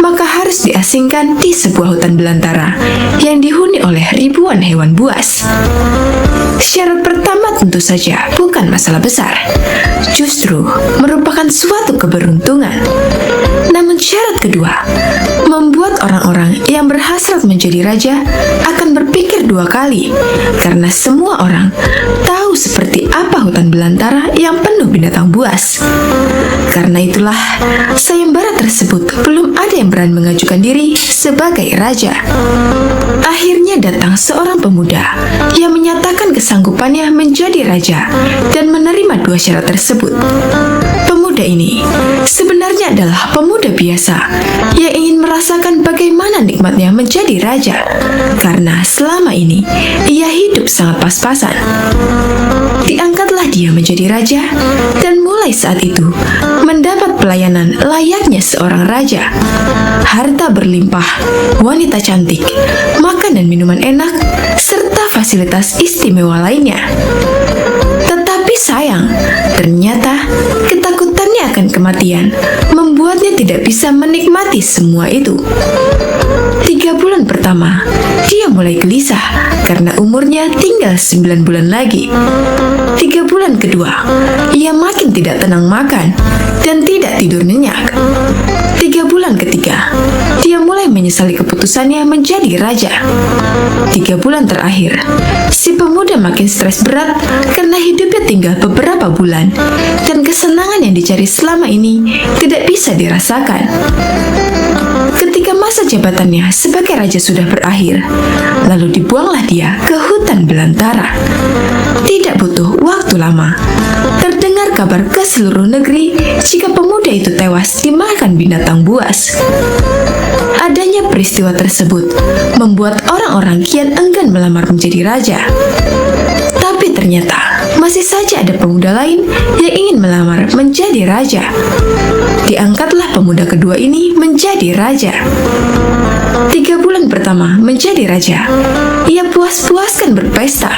Speaker 1: maka harus diasingkan di sebuah hutan belantara yang dihuni oleh ribuan hewan buas. Syarat pertama tentu saja bukan masalah besar, justru merupakan suatu keberuntungan. Namun syarat kedua membuat orang-orang yang berhasrat menjadi raja akan berpikir 2 kali, karena semua orang tahu seperti apa hutan belantara yang penuh binatang buas. Karena itulah, sayembara tersebut belum ada yang berani mengajukan diri sebagai raja. Akhirnya datang seorang pemuda yang menyatakan kesanggupannya menjadi raja dan menerima 2 syarat tersebut. Pemuda ini sebenarnya adalah pemuda biasa yang ingin merasakan bagaimana nikmatnya menjadi raja, karena selama ini ia hidup sangat pas-pasan. Diangkatlah dia menjadi raja, dan mulai saat itu mendapat pelayanan layaknya seorang raja. Harta berlimpah, wanita cantik, makan dan minuman enak, serta fasilitas istimewa lainnya. Tetapi sayang, ternyata ketakutannya akan kematian membuatnya tidak bisa menikmati semua itu. 3 bulan pertama, dia mulai gelisah karena umurnya tinggal 9 bulan lagi. 3 bulan kedua, ia makin tidak tenang makan dan tidak tidur nyenyak. 3 bulan ketiga, dia mulai menyesali keputusannya menjadi raja. 3 bulan terakhir, si pemuda makin stres berat karena hidupnya tinggal beberapa bulan dan kesenangan yang dicari selama ini tidak bisa dirasakan. Ketika masa jabatannya sebagai raja sudah berakhir, lalu dibuanglah dia ke hutan belantara. Tidak butuh waktu lama, terdengar kabar ke seluruh negeri jika pemuda itu tewas dimakan binatang buas. Adanya peristiwa tersebut membuat orang-orang kian enggan melamar menjadi raja. Tapi ternyata masih saja ada pemuda lain yang ingin melamar menjadi raja. Diangkatlah pemuda kedua ini menjadi raja. 3 bulan pertama menjadi raja, ia puas-puaskan berpesta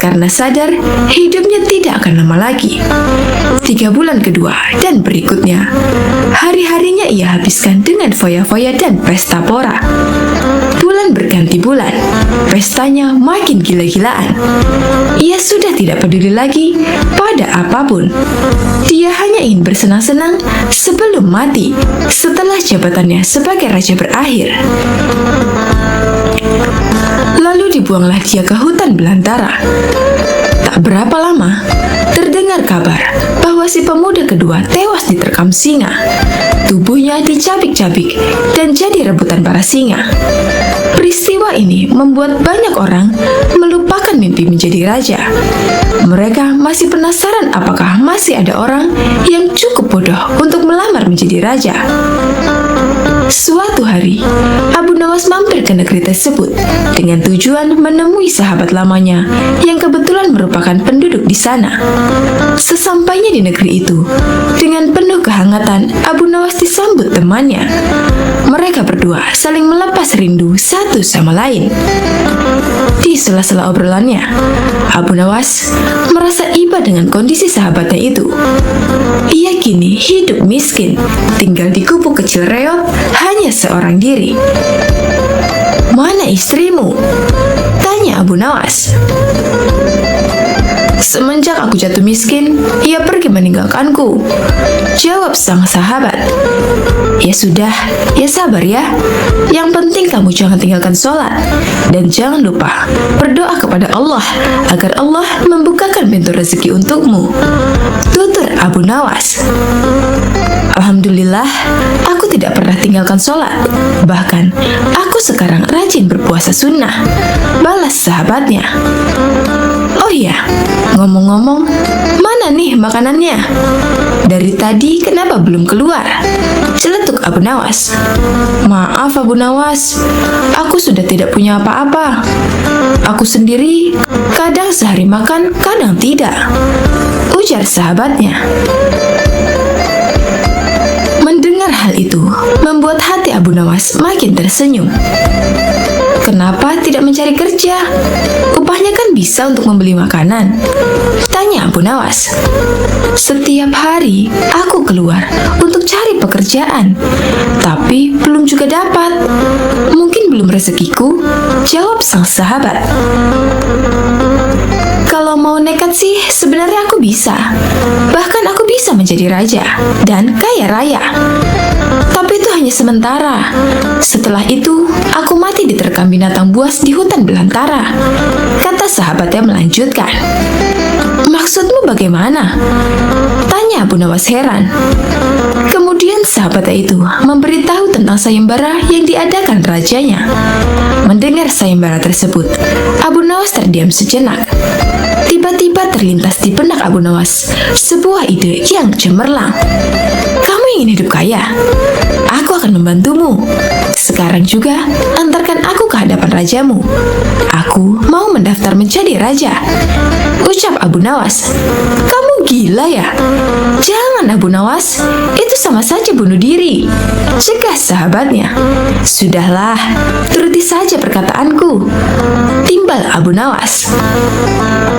Speaker 1: karena sadar hidupnya tidak akan lama lagi. 3 bulan kedua dan berikutnya, hari-harinya ia habiskan dengan foya-foya dan pesta pora. Bulan berganti bulan, pestanya makin gila-gilaan. Ia sudah tidak peduli lagi pada apapun. Dia hanya ingin bersenang-senang sebelum mati setelah jabatannya sebagai raja berakhir. Lalu dibuanglah dia ke hutan belantara. Tak berapa lama, terdengar kabar bahwa si pemuda kedua tewas diterkam singa. Tubuhnya dicabik-cabik dan jadi rebutan para singa. Peristiwa ini membuat banyak orang melupakan mimpi menjadi raja. Mereka masih penasaran apakah masih ada orang yang cukup bodoh untuk melamar menjadi raja. Suatu hari, Abu Nawas mampir ke negeri tersebut dengan tujuan menemui sahabat lamanya yang kebetulan merupakan penduduk di sana. Sesampainya di negeri itu, dengan penuh kehangatan, Abu Nawas disambut temannya. Mereka berdua saling melepas rindu satu sama lain. Di sela-sela obrolannya, Abu Nawas merasa iba dengan kondisi sahabatnya itu. Ia kini hidup miskin, tinggal di gubuk kecil reot, hanya seorang diri. "Mana istrimu?" tanya Abu Nawas. "Semenjak aku jatuh miskin, ia pergi meninggalkanku," jawab sang sahabat. "Ya sudah, ya sabar ya. Yang penting kamu jangan tinggalkan sholat. Dan jangan lupa berdoa kepada Allah agar Allah membukakan pintu rezeki untukmu," tutur Abu Nawas. "Alhamdulillah, aku tidak pernah tinggalkan sholat. Bahkan, aku sekarang rajin berpuasa sunnah," balas sahabatnya. "Oh iya, ngomong-ngomong, mana nih makanannya? Dari tadi kenapa belum keluar?" celetuk Abu Nawas. "Maaf Abu Nawas, aku sudah tidak punya apa-apa. Aku sendiri kadang sehari makan, kadang tidak," ujar sahabatnya. Mendengar hal itu membuat hati Abu Nawas makin tersenyum. kenapa tidak mencari kerja? Upahnya kan bisa untuk membeli makanan. Tanya Abu Nawas. Setiap hari aku keluar untuk cari pekerjaan, tapi belum juga dapat. Mungkin belum rezekiku, jawab sang sahabat. Kalau mau nekat sih, sebenarnya aku bisa. Bahkan aku bisa menjadi raja dan kaya raya. Tapi itu hanya sementara. Setelah itu, aku mati diterkam binatang buas di hutan belantara. Kata sahabatnya melanjutkan. Maksudmu bagaimana? Tanya Abu Nawas heran. Kemudian sahabatnya itu memberitahu tentang sayembara yang diadakan rajanya. Mendengar sayembara tersebut, Abu Nawas terdiam sejenak. Tiba-tiba terlintas di benak Abu Nawas sebuah ide yang cemerlang. Kamu ingin hidup kaya? Aku akan membantumu. Sekarang juga antarkan aku ke hadapan rajamu. Aku mau mendaftar menjadi raja. Ucap Abu Nawas. Kamu gila ya? Jangan Abu Nawas, itu sama saja bunuh diri. Cegah sahabatnya. Sudahlah, turuti saja perkataanku, timbal Abu Nawas.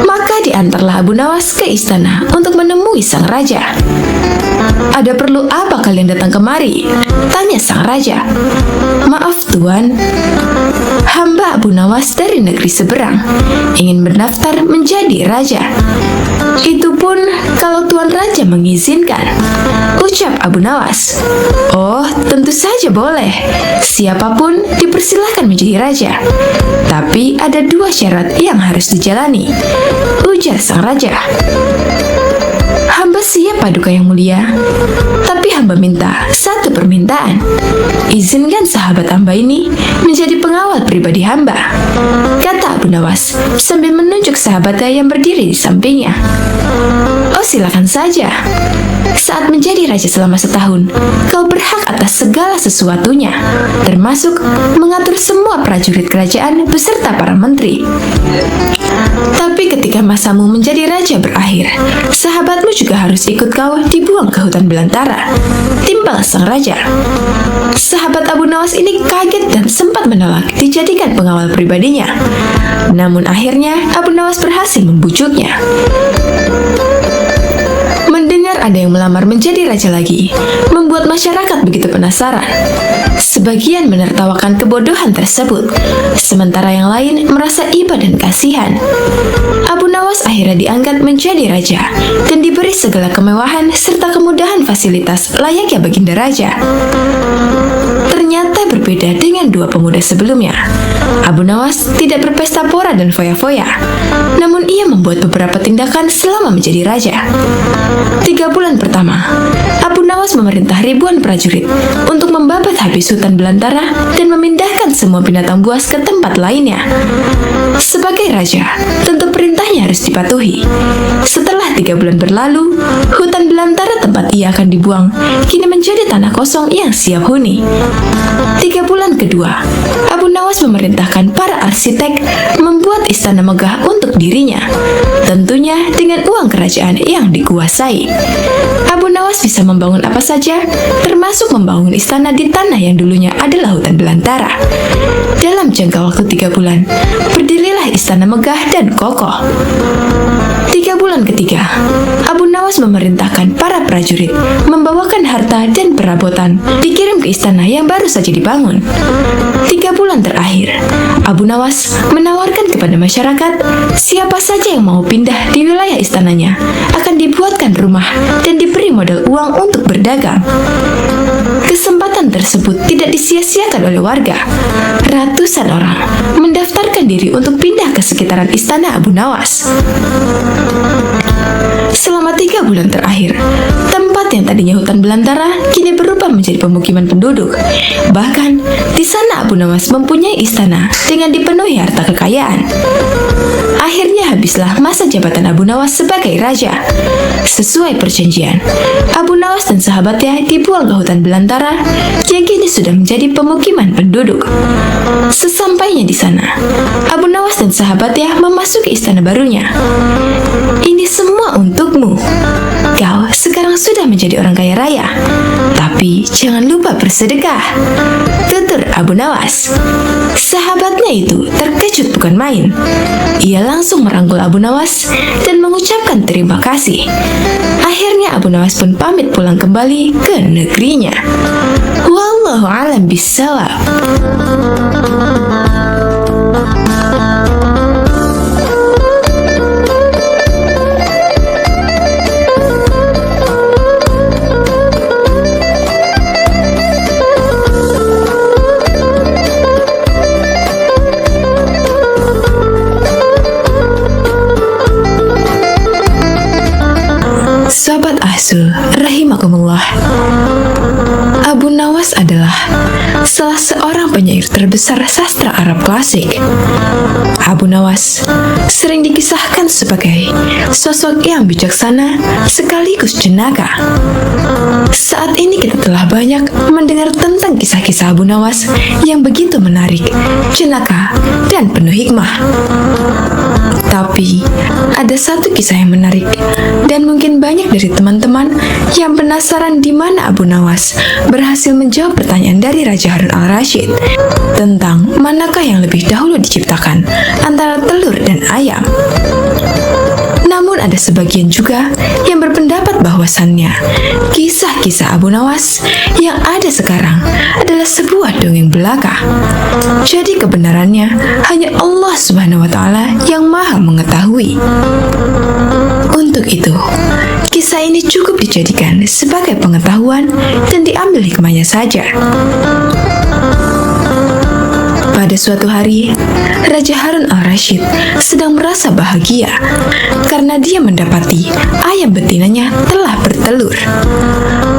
Speaker 1: Maka diantarlah Abu Nawas ke istana untuk menemui sang raja. Ada perlu apa kalian datang kemari? Tanya sang raja. Maaf tuan, hamba Abu Nawas dari negeri seberang ingin mendaftar menjadi raja. Itu pun kalau tuan raja mengizinkan, ucap Abu Nawas. Oh, tentu saja boleh. Siapapun dipersilahkan menjadi raja. Tapi ada 2 syarat yang harus dijalani, ujar sang raja. Hamba siap paduka yang mulia, tapi hamba minta 1 permintaan. Izinkan sahabat hamba ini menjadi pengawal pribadi hamba, kata Abu Nawas sambil menunjuk sahabatnya yang berdiri di sampingnya. Oh, silakan saja. Saat menjadi raja selama setahun, kau berhak atas segala sesuatunya, termasuk mengatur semua prajurit kerajaan beserta para menteri. Tapi ketika masamu menjadi raja berakhir, sahabatmu juga harus ikut kau dibuang ke hutan belantara, timbal sang raja. Sahabat Abu Nawas ini kaget dan sempat menolak dijadikan pengawal pribadinya. Namun akhirnya Abu Nawas berhasil membujuknya. Mendengar ada yang melamar menjadi raja lagi, membuat masyarakat begitu penasaran. Sebagian menertawakan kebodohan tersebut, sementara yang lain merasa iba dan kasihan. Abu Nawas akhirnya diangkat menjadi raja dan diberi segala kemewahan serta kemudahan fasilitas layaknya baginda raja. Ternyata berbeda dengan 2 pemuda sebelumnya. Abu Nawas tidak berpesta pora dan foya-foya, namun ia membuat beberapa tindakan selama menjadi raja. 3 bulan pertama, Abu Nawas memerintah ribuan prajurit untuk membabat habis hutan belantara dan memindahkan semua binatang buas ke tempat lainnya. Sebagai raja, tentu perintahnya harus dipatuhi. Setelah 3 bulan berlalu, hutan belantara tempat ia akan dibuang kini menjadi tanah kosong yang siap huni. 3 bulan kedua, Abu Nawas memerintahkan para arsitek membuat istana megah untuk dirinya, tentunya dengan uang kerajaan yang dikuasai. Abu Nawas bisa membangun apa saja, termasuk membangun istana di tanah yang dulunya adalah hutan belantara. Dalam jangka waktu 3 bulan, berdirilah istana megah dan kokoh. 3 bulan ketiga, Abu Nawas memerintahkan para prajurit membawakan harta dan perabotan dikirim ke istana yang baru saja dibangun. 3 bulan terakhir, Abu Nawas menawarkan kepada masyarakat siapa saja yang mau pindah di wilayah istananya akan dibuatkan rumah dan diberi modal uang untuk berdagang. Kesempatan tersebut tidak disia-siakan oleh warga. Ratusan orang mendaftarkan diri untuk pindah ke sekitaran istana Abu Nawas. Selama 3 bulan terakhir, tempat yang tadinya hutan belantara kini berubah menjadi pemukiman penduduk. Bahkan, di sana Abu Nawas mempunyai istana dengan dipenuhi harta kekayaan. Akhirnya habislah masa jabatan Abu Nawas sebagai raja. Sesuai perjanjian, Abu Nawas dan sahabatnya dibuang ke hutan belantara yang kini sudah menjadi pemukiman penduduk. Sesampainya di sana, Abu Nawas dan sahabatnya memasuki istana barunya. Ini semua untukmu. Kau sekarang sudah menjadi orang kaya raya. Tapi jangan lupa bersedekah, tutur Abu Nawas. Sahabatnya itu terkejut bukan main. Ia langsung merangkul Abu Nawas dan mengucapkan terima kasih. Akhirnya Abu Nawas pun pamit pulang kembali ke negerinya. Wallahu a'lam bishawab. Sahabat Ahsul, rahimakumullah. Abu Nawas adalah salah seorang penyair terbesar sastra Arab klasik. Abu Nawas sering dikisahkan sebagai sosok yang bijaksana sekaligus jenaka. Saat ini kita telah banyak mendengar tentang kisah-kisah Abu Nawas yang begitu menarik, jenaka, dan penuh hikmah. Tapi ada satu kisah yang menarik dan mungkin banyak dari teman-teman yang penasaran di mana Abu Nawas berhasil menjawab pertanyaan dari Raja Harun al-Rasyid tentang manakah yang lebih dahulu diciptakan antara telur dan ayam. Namun ada sebagian juga yang berpendapat bahwasannya kisah-kisah Abu Nawas yang ada sekarang adalah sebuah dongeng belaka. Jadi kebenarannya hanya Allah Subhanahu wa Ta'ala yang Maha mengetahui. Untuk itu, kisah ini cukup dijadikan sebagai pengetahuan dan diambil hikmahnya saja. Pada suatu hari, Raja Harun al-Rasyid sedang merasa bahagia karena dia mendapati ayam betinanya telah bertelur.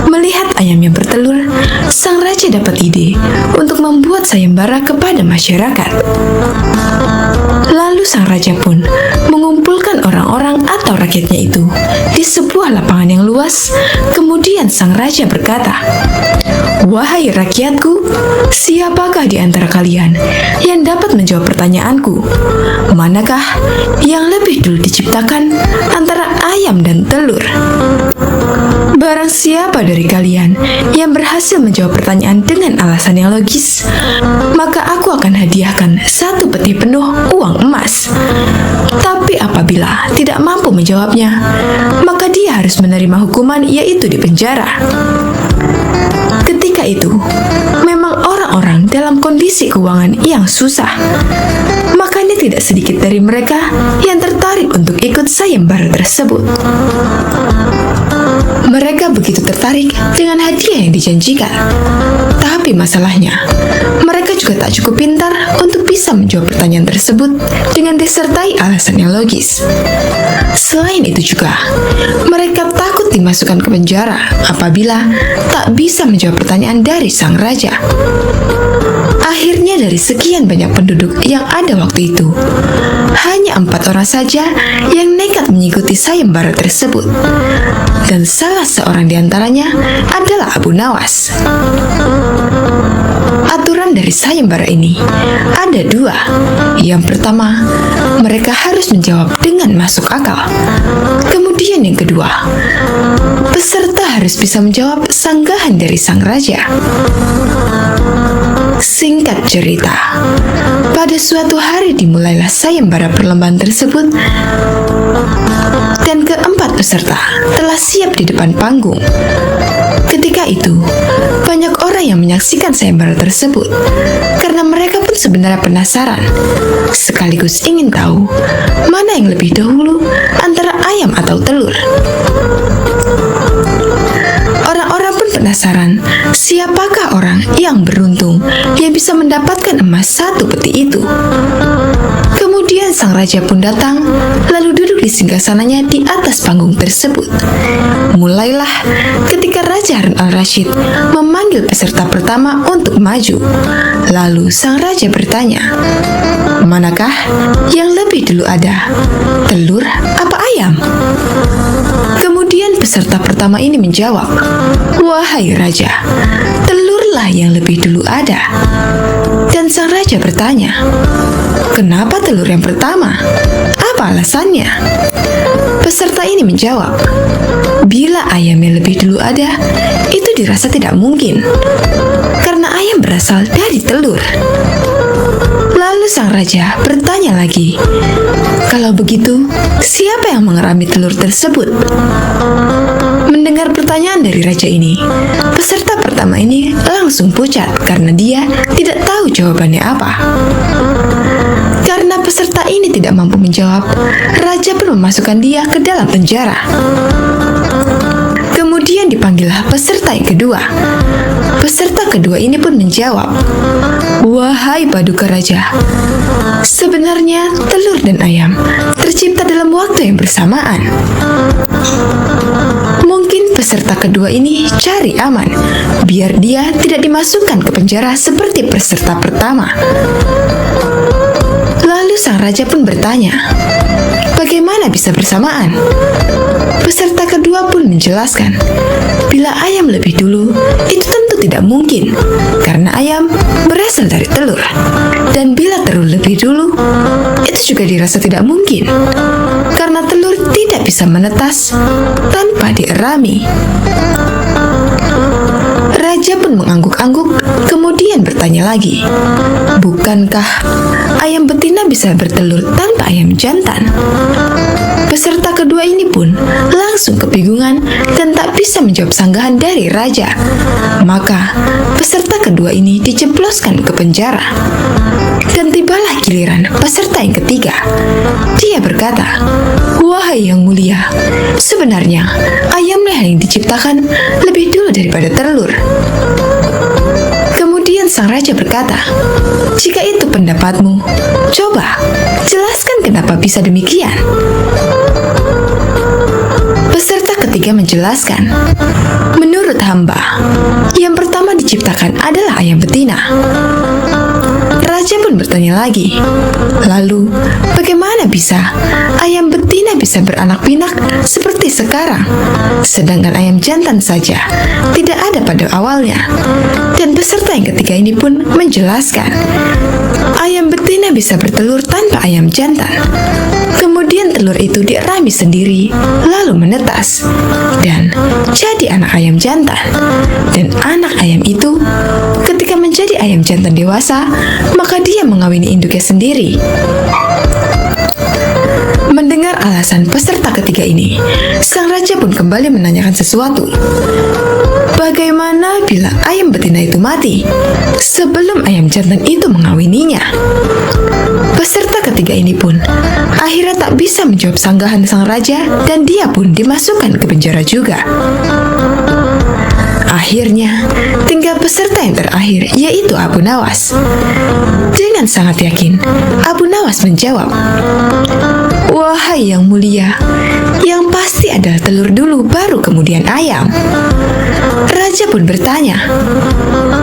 Speaker 1: Melihat ayam yang bertelur, sang raja dapat ide untuk membuat sayembara kepada masyarakat. Lalu sang raja pun mengumpulkan orang-orang atau rakyatnya itu di sebuah lapangan yang luas. Kemudian sang raja berkata, "Wahai rakyatku, siapakah di antara kalian yang dapat menjawab pertanyaanku? Manakah yang lebih dulu diciptakan antara ayam dan telur? Barang siapa dari kalian yang berhasil menjawab pertanyaan dengan alasan yang logis, maka aku akan hadiahkan 1 peti penuh uang emas. Tapi apabila tidak mampu menjawabnya, maka dia harus menerima hukuman, yaitu di penjara." Ketika itu, memang orang-orang dalam kondisi keuangan yang susah. Makanya tidak sedikit dari mereka yang tertarik untuk ikut sayembara tersebut. Mereka begitu tertarik dengan hadiah yang dijanjikan. Tapi masalahnya, mereka juga tak cukup pintar untuk bisa menjawab pertanyaan tersebut dengan disertai alasan yang logis. Selain itu juga, mereka takut dimasukkan ke penjara apabila tak bisa menjawab pertanyaan dari sang raja. Akhirnya dari sekian banyak penduduk yang ada waktu itu, hanya 4 orang saja yang nekat mengikuti sayembara tersebut. Dan salah seorang di antaranya adalah Abu Nawas. Aturan dari sayembara ini ada 2. Yang pertama, mereka harus menjawab dengan masuk akal. Kemudian yang kedua, peserta harus bisa menjawab sanggahan dari sang raja. Singkat cerita, pada suatu hari dimulailah sayembara perlombaan tersebut dan keempat peserta telah siap di depan panggung. Ketika itu, banyak orang yang menyaksikan sayembara tersebut karena mereka pun sebenarnya penasaran, sekaligus ingin tahu mana yang lebih dahulu antara ayam atau telur. Orang-orang pun penasaran siapakah orang yang beruntung yang bisa mendapatkan emas 1 peti itu. Kemudian sang raja pun datang, lalu duduk di singgasananya di atas panggung tersebut. Mulailah ketika Raja Harun al-Rasyid memanggil peserta pertama untuk maju. Lalu sang raja bertanya, "Manakah yang lebih dulu ada, telur apa ayam?" Kemudian peserta pertama ini menjawab, "Wahai raja, telurlah yang lebih dulu ada." Dan sang raja bertanya, "Kenapa telur yang pertama? Apa alasannya? Peserta ini menjawab, bila ayam yang lebih dulu ada, itu dirasa tidak mungkin, karena ayam berasal dari telur. Lalu sang raja bertanya lagi, kalau begitu, siapa yang mengerami telur tersebut? Mendengar pertanyaan dari raja ini, peserta pertama ini langsung pucat karena dia tidak tahu jawabannya apa. Karena peserta ini tidak mampu menjawab, raja pun memasukkan dia ke dalam penjara. Kemudian dipanggillah peserta yang kedua. Peserta kedua ini pun menjawab, wahai paduka raja, sebenarnya telur dan ayam tercipta dalam waktu yang bersamaan. Mungkin peserta kedua ini cari aman, biar dia tidak dimasukkan ke penjara seperti peserta pertama. Lalu sang raja pun bertanya, bagaimana bisa bersamaan? Peserta kedua pun menjelaskan, bila ayam lebih dulu, itu tentu tidak mungkin, karena ayam berasal dari telur. Dan bila telur lebih dulu, itu juga dirasa tidak mungkin, karena telur tidak bisa menetas tanpa dierami. Raja pun mengangguk-angguk, kemudian bertanya lagi, bukankah ayam betina bisa bertelur tanpa ayam jantan? Peserta kedua ini pun langsung kebingungan dan tak bisa menjawab sanggahan dari raja. Maka peserta kedua ini dijebloskan ke penjara. Dan tibalah giliran peserta yang ketiga. Dia berkata, wahai yang mulia, sebenarnya ayamlah yang diciptakan lebih dulu daripada telur. Kemudian sang raja berkata, jika itu pendapatmu, coba jelaskan kenapa bisa demikian. Peserta ketiga menjelaskan, menurut hamba, yang pertama diciptakan adalah ayam betina. Raja pun bertanya lagi, lalu bagaimana bisa ayam betina bisa beranak pinak seperti sekarang, sedangkan ayam jantan saja tidak ada pada awalnya? Dan peserta yang ketiga ini pun menjelaskan, ayam betina bisa bertelur tanpa ayam jantan. Kemudian telur itu dierami sendiri, lalu menetas, dan jadi anak ayam jantan. Dan anak ayam itu, ketika menjadi ayam jantan dewasa, maka dia mengawini induknya sendiri. Mendengar alasan peserta ketiga ini, sang raja pun kembali menanyakan sesuatu. Bagaimana bila ayam betina itu mati sebelum ayam jantan itu mengawininya? Peserta ketiga ini pun akhirnya tak bisa menjawab sanggahan sang raja dan dia pun dimasukkan ke penjara juga. Akhirnya, tinggal peserta yang terakhir, yaitu Abu Nawas. Dengan sangat yakin, Abu Nawas menjawab, wahai yang mulia, yang pasti adalah telur dulu baru kemudian ayam. Raja pun bertanya,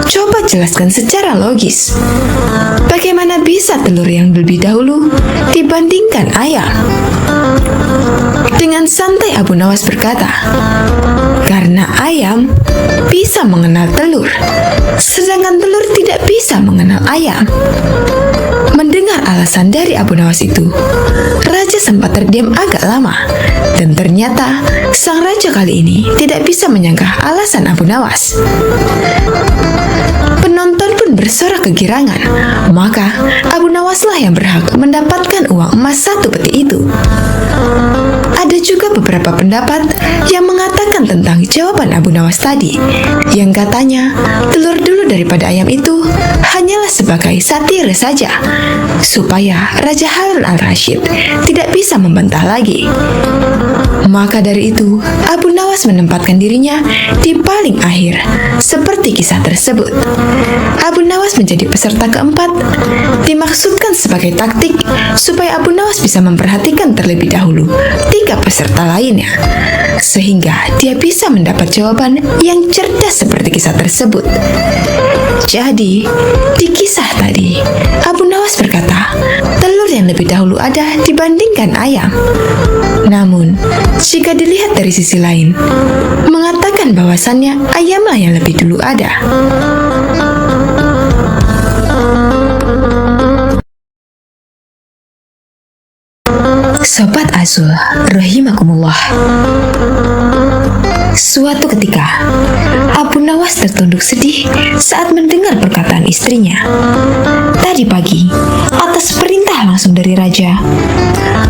Speaker 1: coba jelaskan secara logis, bagaimana bisa telur yang lebih dahulu dibandingkan ayam? Dengan santai Abu Nawas berkata, karena ayam bisa mengenal telur, sedangkan telur tidak bisa mengenal ayam. Mendengar alasan dari Abu Nawas itu, raja sempat terdiam agak lama, dan ternyata sang raja kali ini tidak bisa menyangka alasan Abu Nawas. Penonton pun bersorak kegirangan, maka Abu Nawaslah yang berhak mendapatkan uang emas 1 peti itu. Ada juga beberapa pendapat yang mengatakan tentang jawaban Abu Nawas tadi, yang katanya telur dulu daripada ayam itu hanyalah sebagai satire saja, supaya Raja Harun al-Rashid tidak bisa membantah lagi. Maka dari itu, Abu Nawas menempatkan dirinya di paling akhir, seperti kisah tersebut. Abu Nawas menjadi peserta keempat, dimaksudkan sebagai taktik supaya Abu Nawas bisa memperhatikan terlebih dahulu 3 peserta lainnya, sehingga dia bisa mendapat jawaban yang cerdas seperti kisah tersebut. Jadi, di kisah tadi, Abu Nawas berkata, telur yang lebih dahulu ada dibandingkan ayam. Namun, jika dilihat dari sisi lain, mengatakan bahwasannya ayamlah yang lebih dulu ada. Sobat Azul, rahimakumullah. Suatu ketika, Abu Nawas tertunduk sedih saat mendengar perkataan istrinya. Tadi pagi, atas perintah langsung dari raja,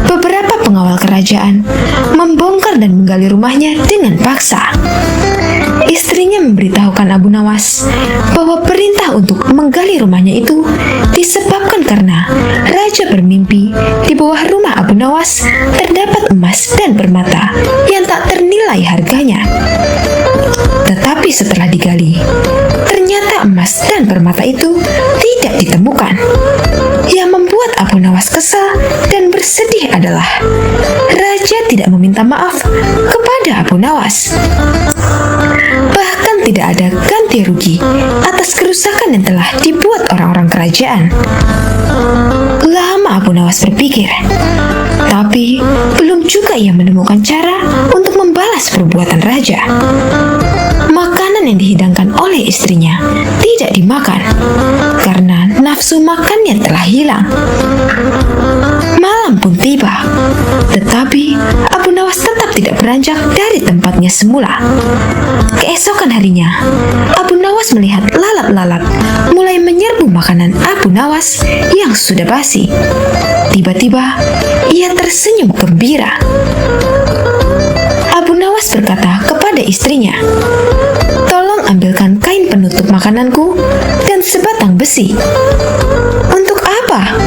Speaker 1: beberapa pengawal kerajaan membongkar dan menggali rumahnya dengan paksa. Istrinya memberitahukan Abu Nawas bahwa perintah untuk menggali rumahnya itu disebabkan karena raja bermimpi di bawah rumah Abu Nawas terdapat emas dan permata yang tak ternilai harganya. Tetapi setelah digali, ternyata emas dan permata itu tidak ditemukan. Yang membuat Abu Nawas kesal dan bersedih adalah raja tidak meminta maaf kepada Abu Nawas. Bahkan tidak ada ganti rugi atas kerusakan yang telah dibuat orang-orang kerajaan. Lama Abu Nawas berpikir, tapi belum juga ia menemukan cara untuk membalas perbuatan raja. Makanan yang dihidangkan oleh istrinya tidak dimakan karena nafsu makannya telah hilang. Malam pun tiba, tetapi Abu Nawas tetap tidak beranjak dari tempatnya semula. Keesokan harinya, Abu Nawas melihat lalat-lalat mulai menyerbu makanan Abu Nawas yang sudah basi. Tiba-tiba, ia tersenyum gembira. Abu Nawas berkata kepada istrinya, "Tolong ambilkan kain penutup makananku dan sebatang besi." "Untuk apa?"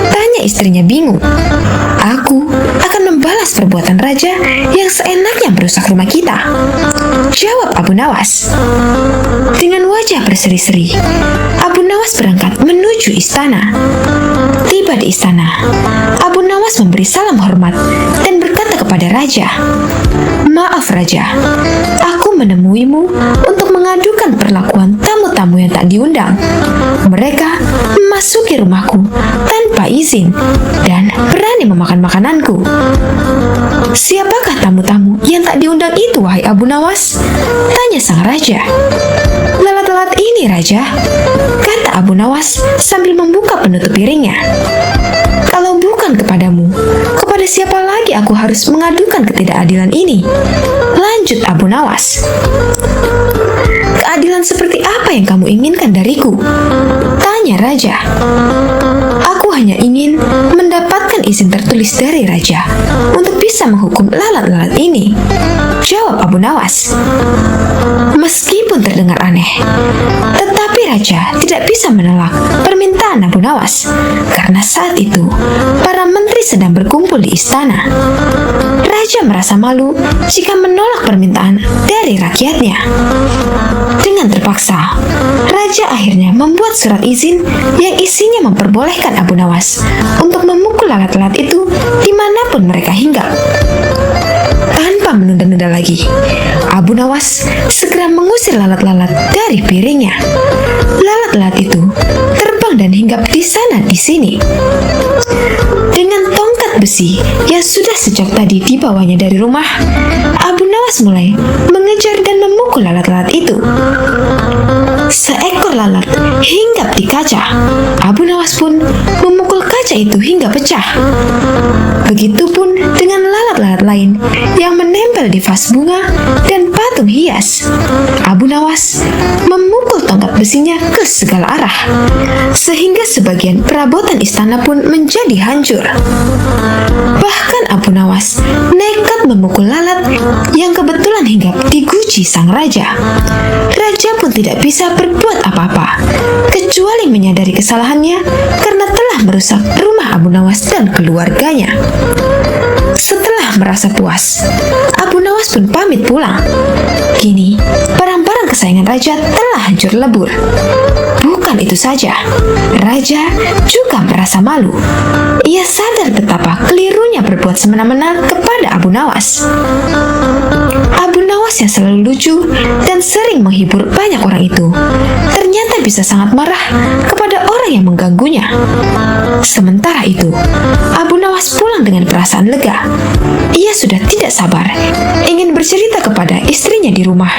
Speaker 1: tanya istrinya bingung. "Aku akan membalas perbuatan raja yang seenaknya merusak rumah kita," jawab Abu Nawas. Dengan wajah berseri-seri, Abu Nawas berangkat menuju istana. Tiba di istana, Abu Nawas memberi salam hormat dan berkata kepada raja, "Maaf raja, aku menemuimu untuk mengadukan perlakuan tamu-tamu yang tak diundang. Mereka memasuki rumahku tanpa izin dan berani memakan makananku." "Siapakah tamu-tamu yang tak diundang itu, wahai Abu Nawas?" tanya sang raja. "Lalat-lalat ini, raja," kata Abu Nawas sambil membuka penutup piringnya. "Kalau bukan kepadamu, kepada siapa lagi aku harus mengadukan ketidakadilan ini?" lanjut Abu Nawas. "Keadilan seperti apa yang kamu inginkan dariku?" tanya raja. "Aku hanya ingin mendapatkan izin tertulis dari raja untuk bisa menghukum lalat-lalat ini," jawab Abu Nawas. Meskipun terdengar aneh, tetapi raja tidak bisa menolak permintaan Abu Nawas karena saat itu para menteri sedang berkumpul di istana. Raja merasa malu jika menolak permintaan dari rakyatnya. Dengan terpaksa, raja akhirnya membuat surat izin yang isinya memperbolehkan Abu Nawas untuk memukul lalat-lalat itu dimanapun mereka hinggap. Tanpa menunda-nunda lagi, Abu Nawas segera mengusir lalat-lalat dari piringnya. Lalat-lalat itu terbang dan hinggap di sana di sini. Dengan tongkat besi yang sudah sejak tadi dibawanya dari rumah, Abu Nawas mulai mengejar dan memukul lalat-lalat itu. Seekor lalat hinggap di kaca. Abu Nawas pun memukul kaca itu hingga pecah. Begitupun dengan lalat-lalat lain yang menempel di vas bunga dan patung hias. Abu Nawas memukul tongkat besinya ke segala arah, sehingga sebagian perabotan istana pun menjadi hancur. Bahkan Abu Nawas nekat memukul lalat yang kebetulan hinggap di guci sang raja. Raja pun tidak bisa berbuat apa-apa, kecuali menyadari kesalahannya karena telah merusak rumah Abu Nawas dan keluarganya. Setelah merasa puas, Abu Nawas pun pamit pulang. Kini, barang-barang kesayangan raja telah hancur lebur. Bukan itu saja, raja juga merasa malu. Ia sadar betapa kelirunya berbuat semena-mena kepada Abu Nawas. Abu Nawas yang selalu lucu dan sering menghibur banyak orang itu ternyata bisa sangat marah kepada orang yang mengganggunya. Sementara itu, Abu Nawas pulang dengan perasaan lega. Ia sudah tidak sabar ingin bercerita kepada istrinya di rumah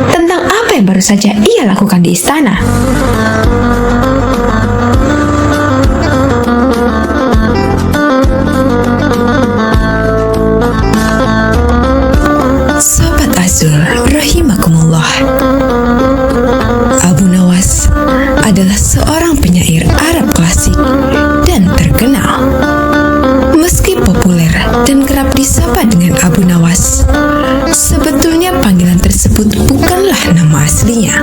Speaker 1: tentang apa yang baru saja ia lakukan di istana. adalah seorang penyair Arab klasik dan terkenal. Meski populer dan kerap disapa dengan Abu Nawas, sebetulnya panggilan tersebut bukanlah nama aslinya.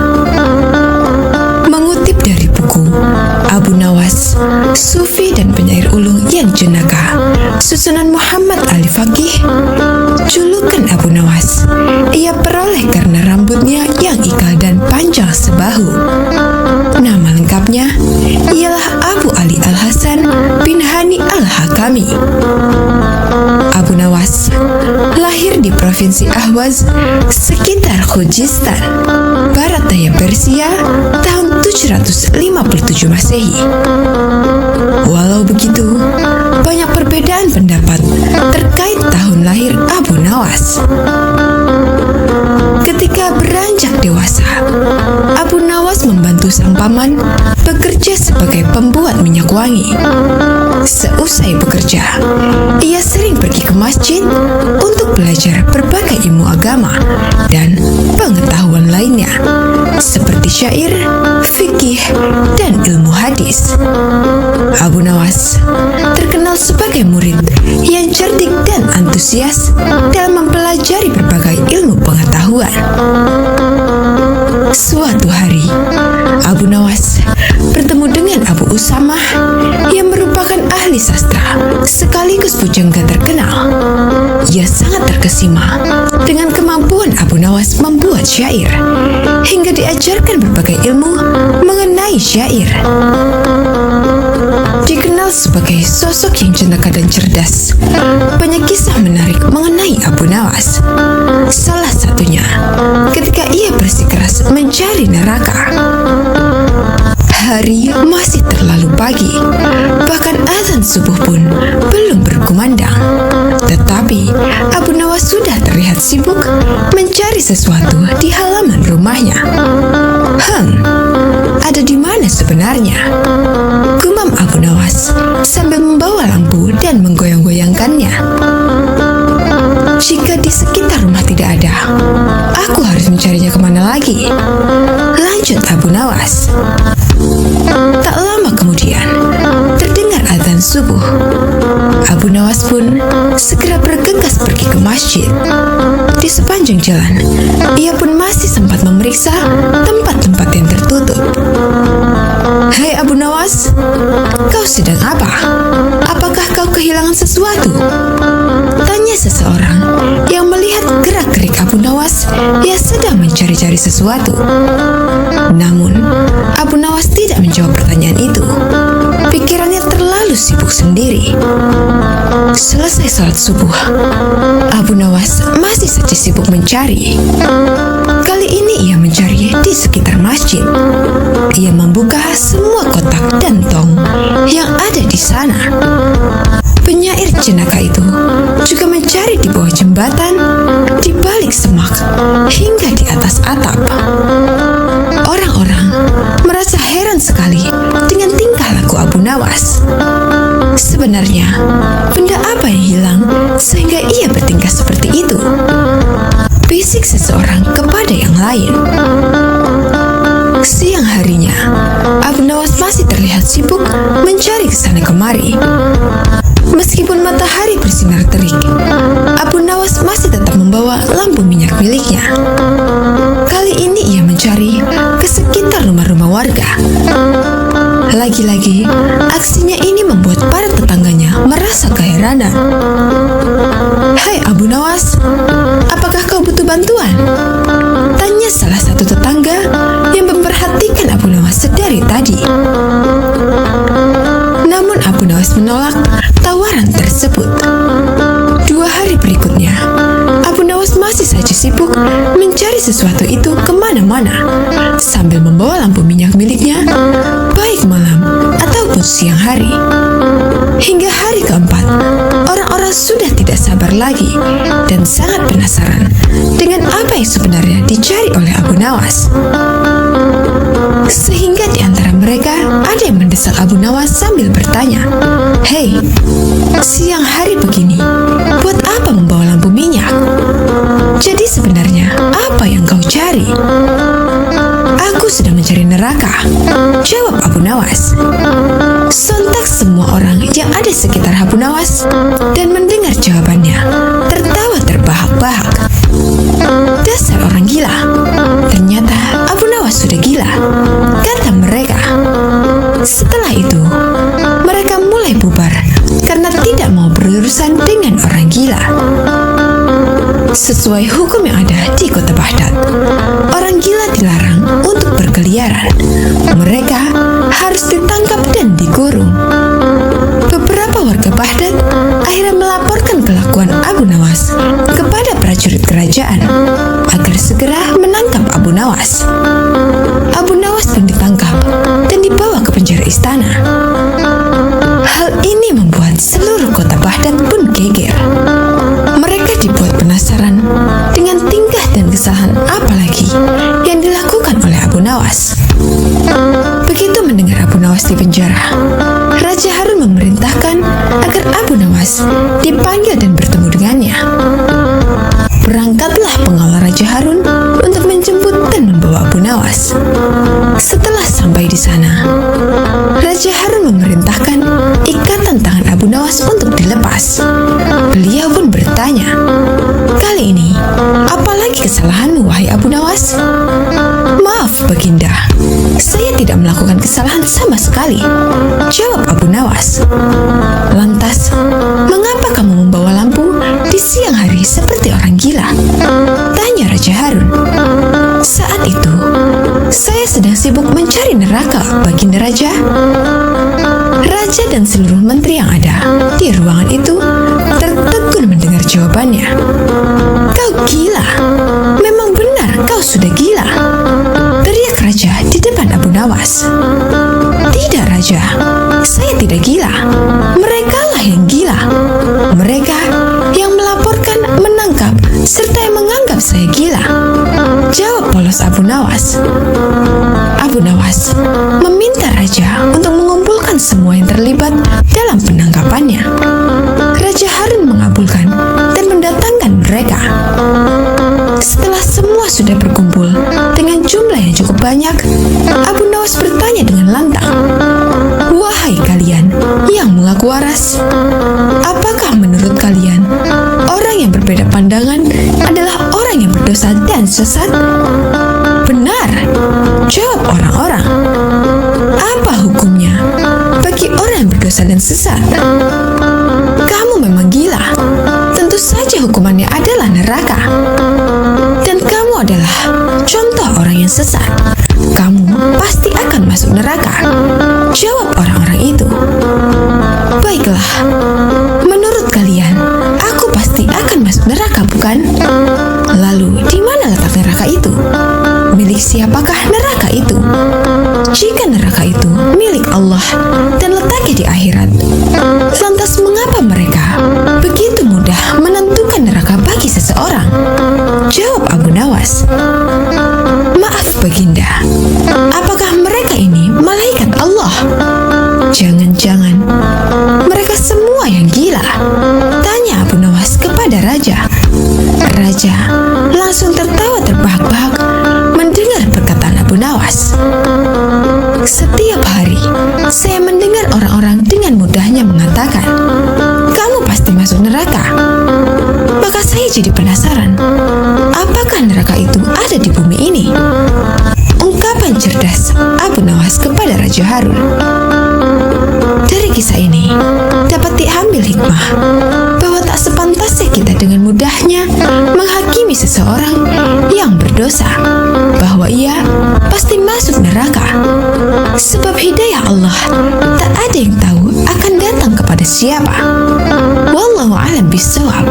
Speaker 1: Mengutip dari buku Abu Nawas, Sufi dan penyair ulung yang jenaka, susunan Muhammad Ali Faqih, julukan Abu Nawas ia peroleh karena rambutnya yang ikal dan panjang sebahu. Nama lengkapnya ialah Abu Ali Al-Hasan bin Hani Al-Hakami. Abu Nawas lahir di Provinsi Ahwaz sekitar Khuzestan, barat daya Persia tahun 757 Masehi. Walau begitu, banyak perbedaan pendapat terkait tahun lahir Abu Nawas. Ketika beranjak dewasa, Abu Nawas membantu sang paman bekerja sebagai pembuat minyak wangi. Seusai bekerja, ia sering pergi ke masjid untuk belajar berbagai ilmu agama dan pengetahuan lainnya, seperti syair, fikih, dan ilmu hadis. Abu Nawas terkenal sebagai murid yang cerdik dan antusias dalam mempelajari berbagai ilmu pengetahuan. Suatu hari, Abu Nawas bertemu dengan Abu Usamah yang merupakan ahli sastra sekaligus pujangga terkenal. Ia sangat terkesima dengan kemampuan Abu Nawas membuat syair, hingga diajarkan berbagai ilmu mengenai syair. Dikenal sebagai sosok yang jenaka dan cerdas, banyak kisah menarik mengenai Abu Nawas. Salah satunya ketika ia bersikeras mencari neraka. Hari masih terlalu pagi, bahkan azan subuh pun belum berkumandang. Tetapi Abu Nawas sudah terlihat sibuk mencari sesuatu di halaman rumahnya. Ada di mana sebenarnya? Gumam Abu Nawas sambil membawa lampu dan menggoyang-goyangkannya. Jika di sekitar rumah tidak ada, aku harus mencarinya kemana lagi? Lanjut Abu Nawas. Tak lama kemudian, terdengar azan subuh. Abu Nawas pun segera bergegas pergi ke masjid. Di sepanjang jalan, ia pun masih sempat memeriksa tempat-tempat yang tertutup. Hai Abu Nawas, kau sedang apa? Apakah kau kehilangan sesuatu? Tanya seseorang yang melihat gerak-gerik Abu Nawas yang sedang mencari-cari sesuatu. Namun, Abu Nawas tidak menjawab pertanyaan itu. Pikirannya terlalu sibuk sendiri. Selesai salat subuh, Abu Nawas masih saja sibuk mencari. Kali ini ia mencari di sekitar masjid. Ia membuka semua kotak dan tong yang ada di sana. Penyair jenaka itu juga mencari di bawah jembatan, di balik semak, hingga di atas atap. Orang-orang merasa heran sekali dengan tingkah laku Abu Nawas. Sebenarnya, benda apa yang hilang sehingga ia bertingkah seperti itu? Bisik seseorang kepada yang lain. Siang harinya, Abu Nawas masih terlihat sibuk mencari kesana kemari. Meskipun matahari bersinar terik, Abu Nawas masih tetap membawa lampu minyak miliknya. Kali ini ia mencari ke sekitar rumah-rumah warga. Lagi-lagi, aksinya ini membuat para tetangganya merasa keheranan. Hai Abu Nawas, apakah kau butuh bantuan? Tanya salah satu tetangga yang memperhatikan Abu Nawas sedari tadi. Namun Abu Nawas menolak tawaran tersebut. 2 hari berikutnya, Abu Nawas masih saja sibuk mencari sesuatu itu kemana-mana sambil membawa lampu minyak miliknya, baik malam ataupun siang hari. Hingga hari keempat, orang-orang sudah tidak sabar lagi dan sangat penasaran dengan apa yang sebenarnya dicari oleh Abu Nawas. Sehingga di antara mereka ada yang mendesak Abu Nawas sambil bertanya, "Hei, siang hari begini, buat apa membawa lampu minyak? Jadi sebenarnya apa yang kau cari?" "Aku sedang mencari neraka?" jawab Abu Nawas. Sontak semua orang yang ada sekitar Abu Nawas dan mendengar jawabannya tertawa terbahak-bahak. "Dasar orang gila. Ternyata Abu Nawas sudah gila," kata mereka. Setelah itu, mereka mulai bubar karena tidak mau berurusan dengan orang gila. Sesuai hukum yang ada di kota Baghdad, orang gila dilarang untuk berkeliaran. Mereka harus ditangkap dan dikurung. Beberapa warga Baghdad akhirnya melaporkan kelakuan Abu Nawas kepada prajurit kerajaan agar segera menangkap Abu Nawas. Abu Nawas pun ditangkap dan dibawa ke penjara istana. Hal ini membuat seluruh kota Baghdad pun geger. Mereka dibuat penasaran dengan tingkah dan kesalahan apa lagi yang dilakukan oleh Abu Nawas. Begitu mendengar Abu Nawas di penjara, Raja Harun memerintahkan agar Abu Nawas dipanggil dan bertemu dengannya. Berangkatlah pengawal Raja Harun untuk menjemput dan membawa Abu Nawas. Setelah sampai di sana, Raja Harun memerintahkan ikatan tangan Abu Nawas untuk dilepas. Beliau pun bertanya, "Kali ini, apalagi kesalahanmu, wahai Abu Nawas?" "Maaf, Baginda, saya tidak melakukan kesalahan sama sekali," jawab Abu Nawas. "Lantas, mengapa kamu membawa lampu di siang hari seperti orang gila?" tanya Raja Harun. "Saat itu, saya sedang sibuk mencari neraka, Baginda Raja." Raja dan seluruh menteri yang ada di ruangan itu tertegun mendengar jawabannya. "Kau gila, memang benar kau sudah gila," teriak Raja di depan Abu Nawas. "Tidak, Raja, saya tidak gila. Mereka lah yang gila. Mereka yang melaporkan, menangkap, serta yang menganggap saya gila," jawab polos Abu Nawas. Abu Nawas meminta Raja untuk mengumpulkan semua yang terlibat dalam penangkapannya. Raja Harun mengabulkan dan mendatangkan mereka. Setelah semua sudah berkumpul dengan jumlah yang cukup banyak, Abu Nawas bertanya dengan lantang, "Wahai kalian yang mengaku waras, apakah menurut kalian orang yang berbeda pandangan adalah orang yang berdosa dan sesat?" "Benar," jawab orang-orang. "Apa hukumnya bagi orang yang berdosa dan sesat?" "Kamu memang gila. Tentu saja hukumannya adalah neraka. Dan kamu adalah contoh orang yang sesat. Kamu pasti akan masuk neraka," jawab orang-orang itu. "Baiklah, menurut kalian, aku pasti akan masuk neraka, bukan? Lalu, di mana letak neraka itu? Milik siapakah neraka itu? Jika neraka itu milik Allah dan letaknya di akhirat, lantas mengapa mereka begitu mudah menentukan neraka bagi seseorang?" jawab Abu Nawas. "Maaf, Baginda, apakah mereka ini malaikat Allah? Jangan-jangan mereka semua yang gila?" tanya Abu Nawas kepada Raja. Raja langsung tertawa terbahak-bahak mendengar perkataan Abu Nawas. "Setiap hari saya mendengar orang-orang dengan mudahnya mengatakan, 'Kamu pasti masuk neraka.' Maka saya jadi penasaran, apakah neraka itu ada di bumi ini?" Ungkapan cerdas Abu Nawas kepada Raja Harun. Dari kisah ini dapat diambil hikmah bahwa tak sepantasnya kita dengan mudahnya menghakimi seseorang yang berdosa bahwa ia pasti masuk neraka. Sebab hidayah Allah tak ada yang tahu akan datang kepada siapa. Wallahu a'lam bishawab.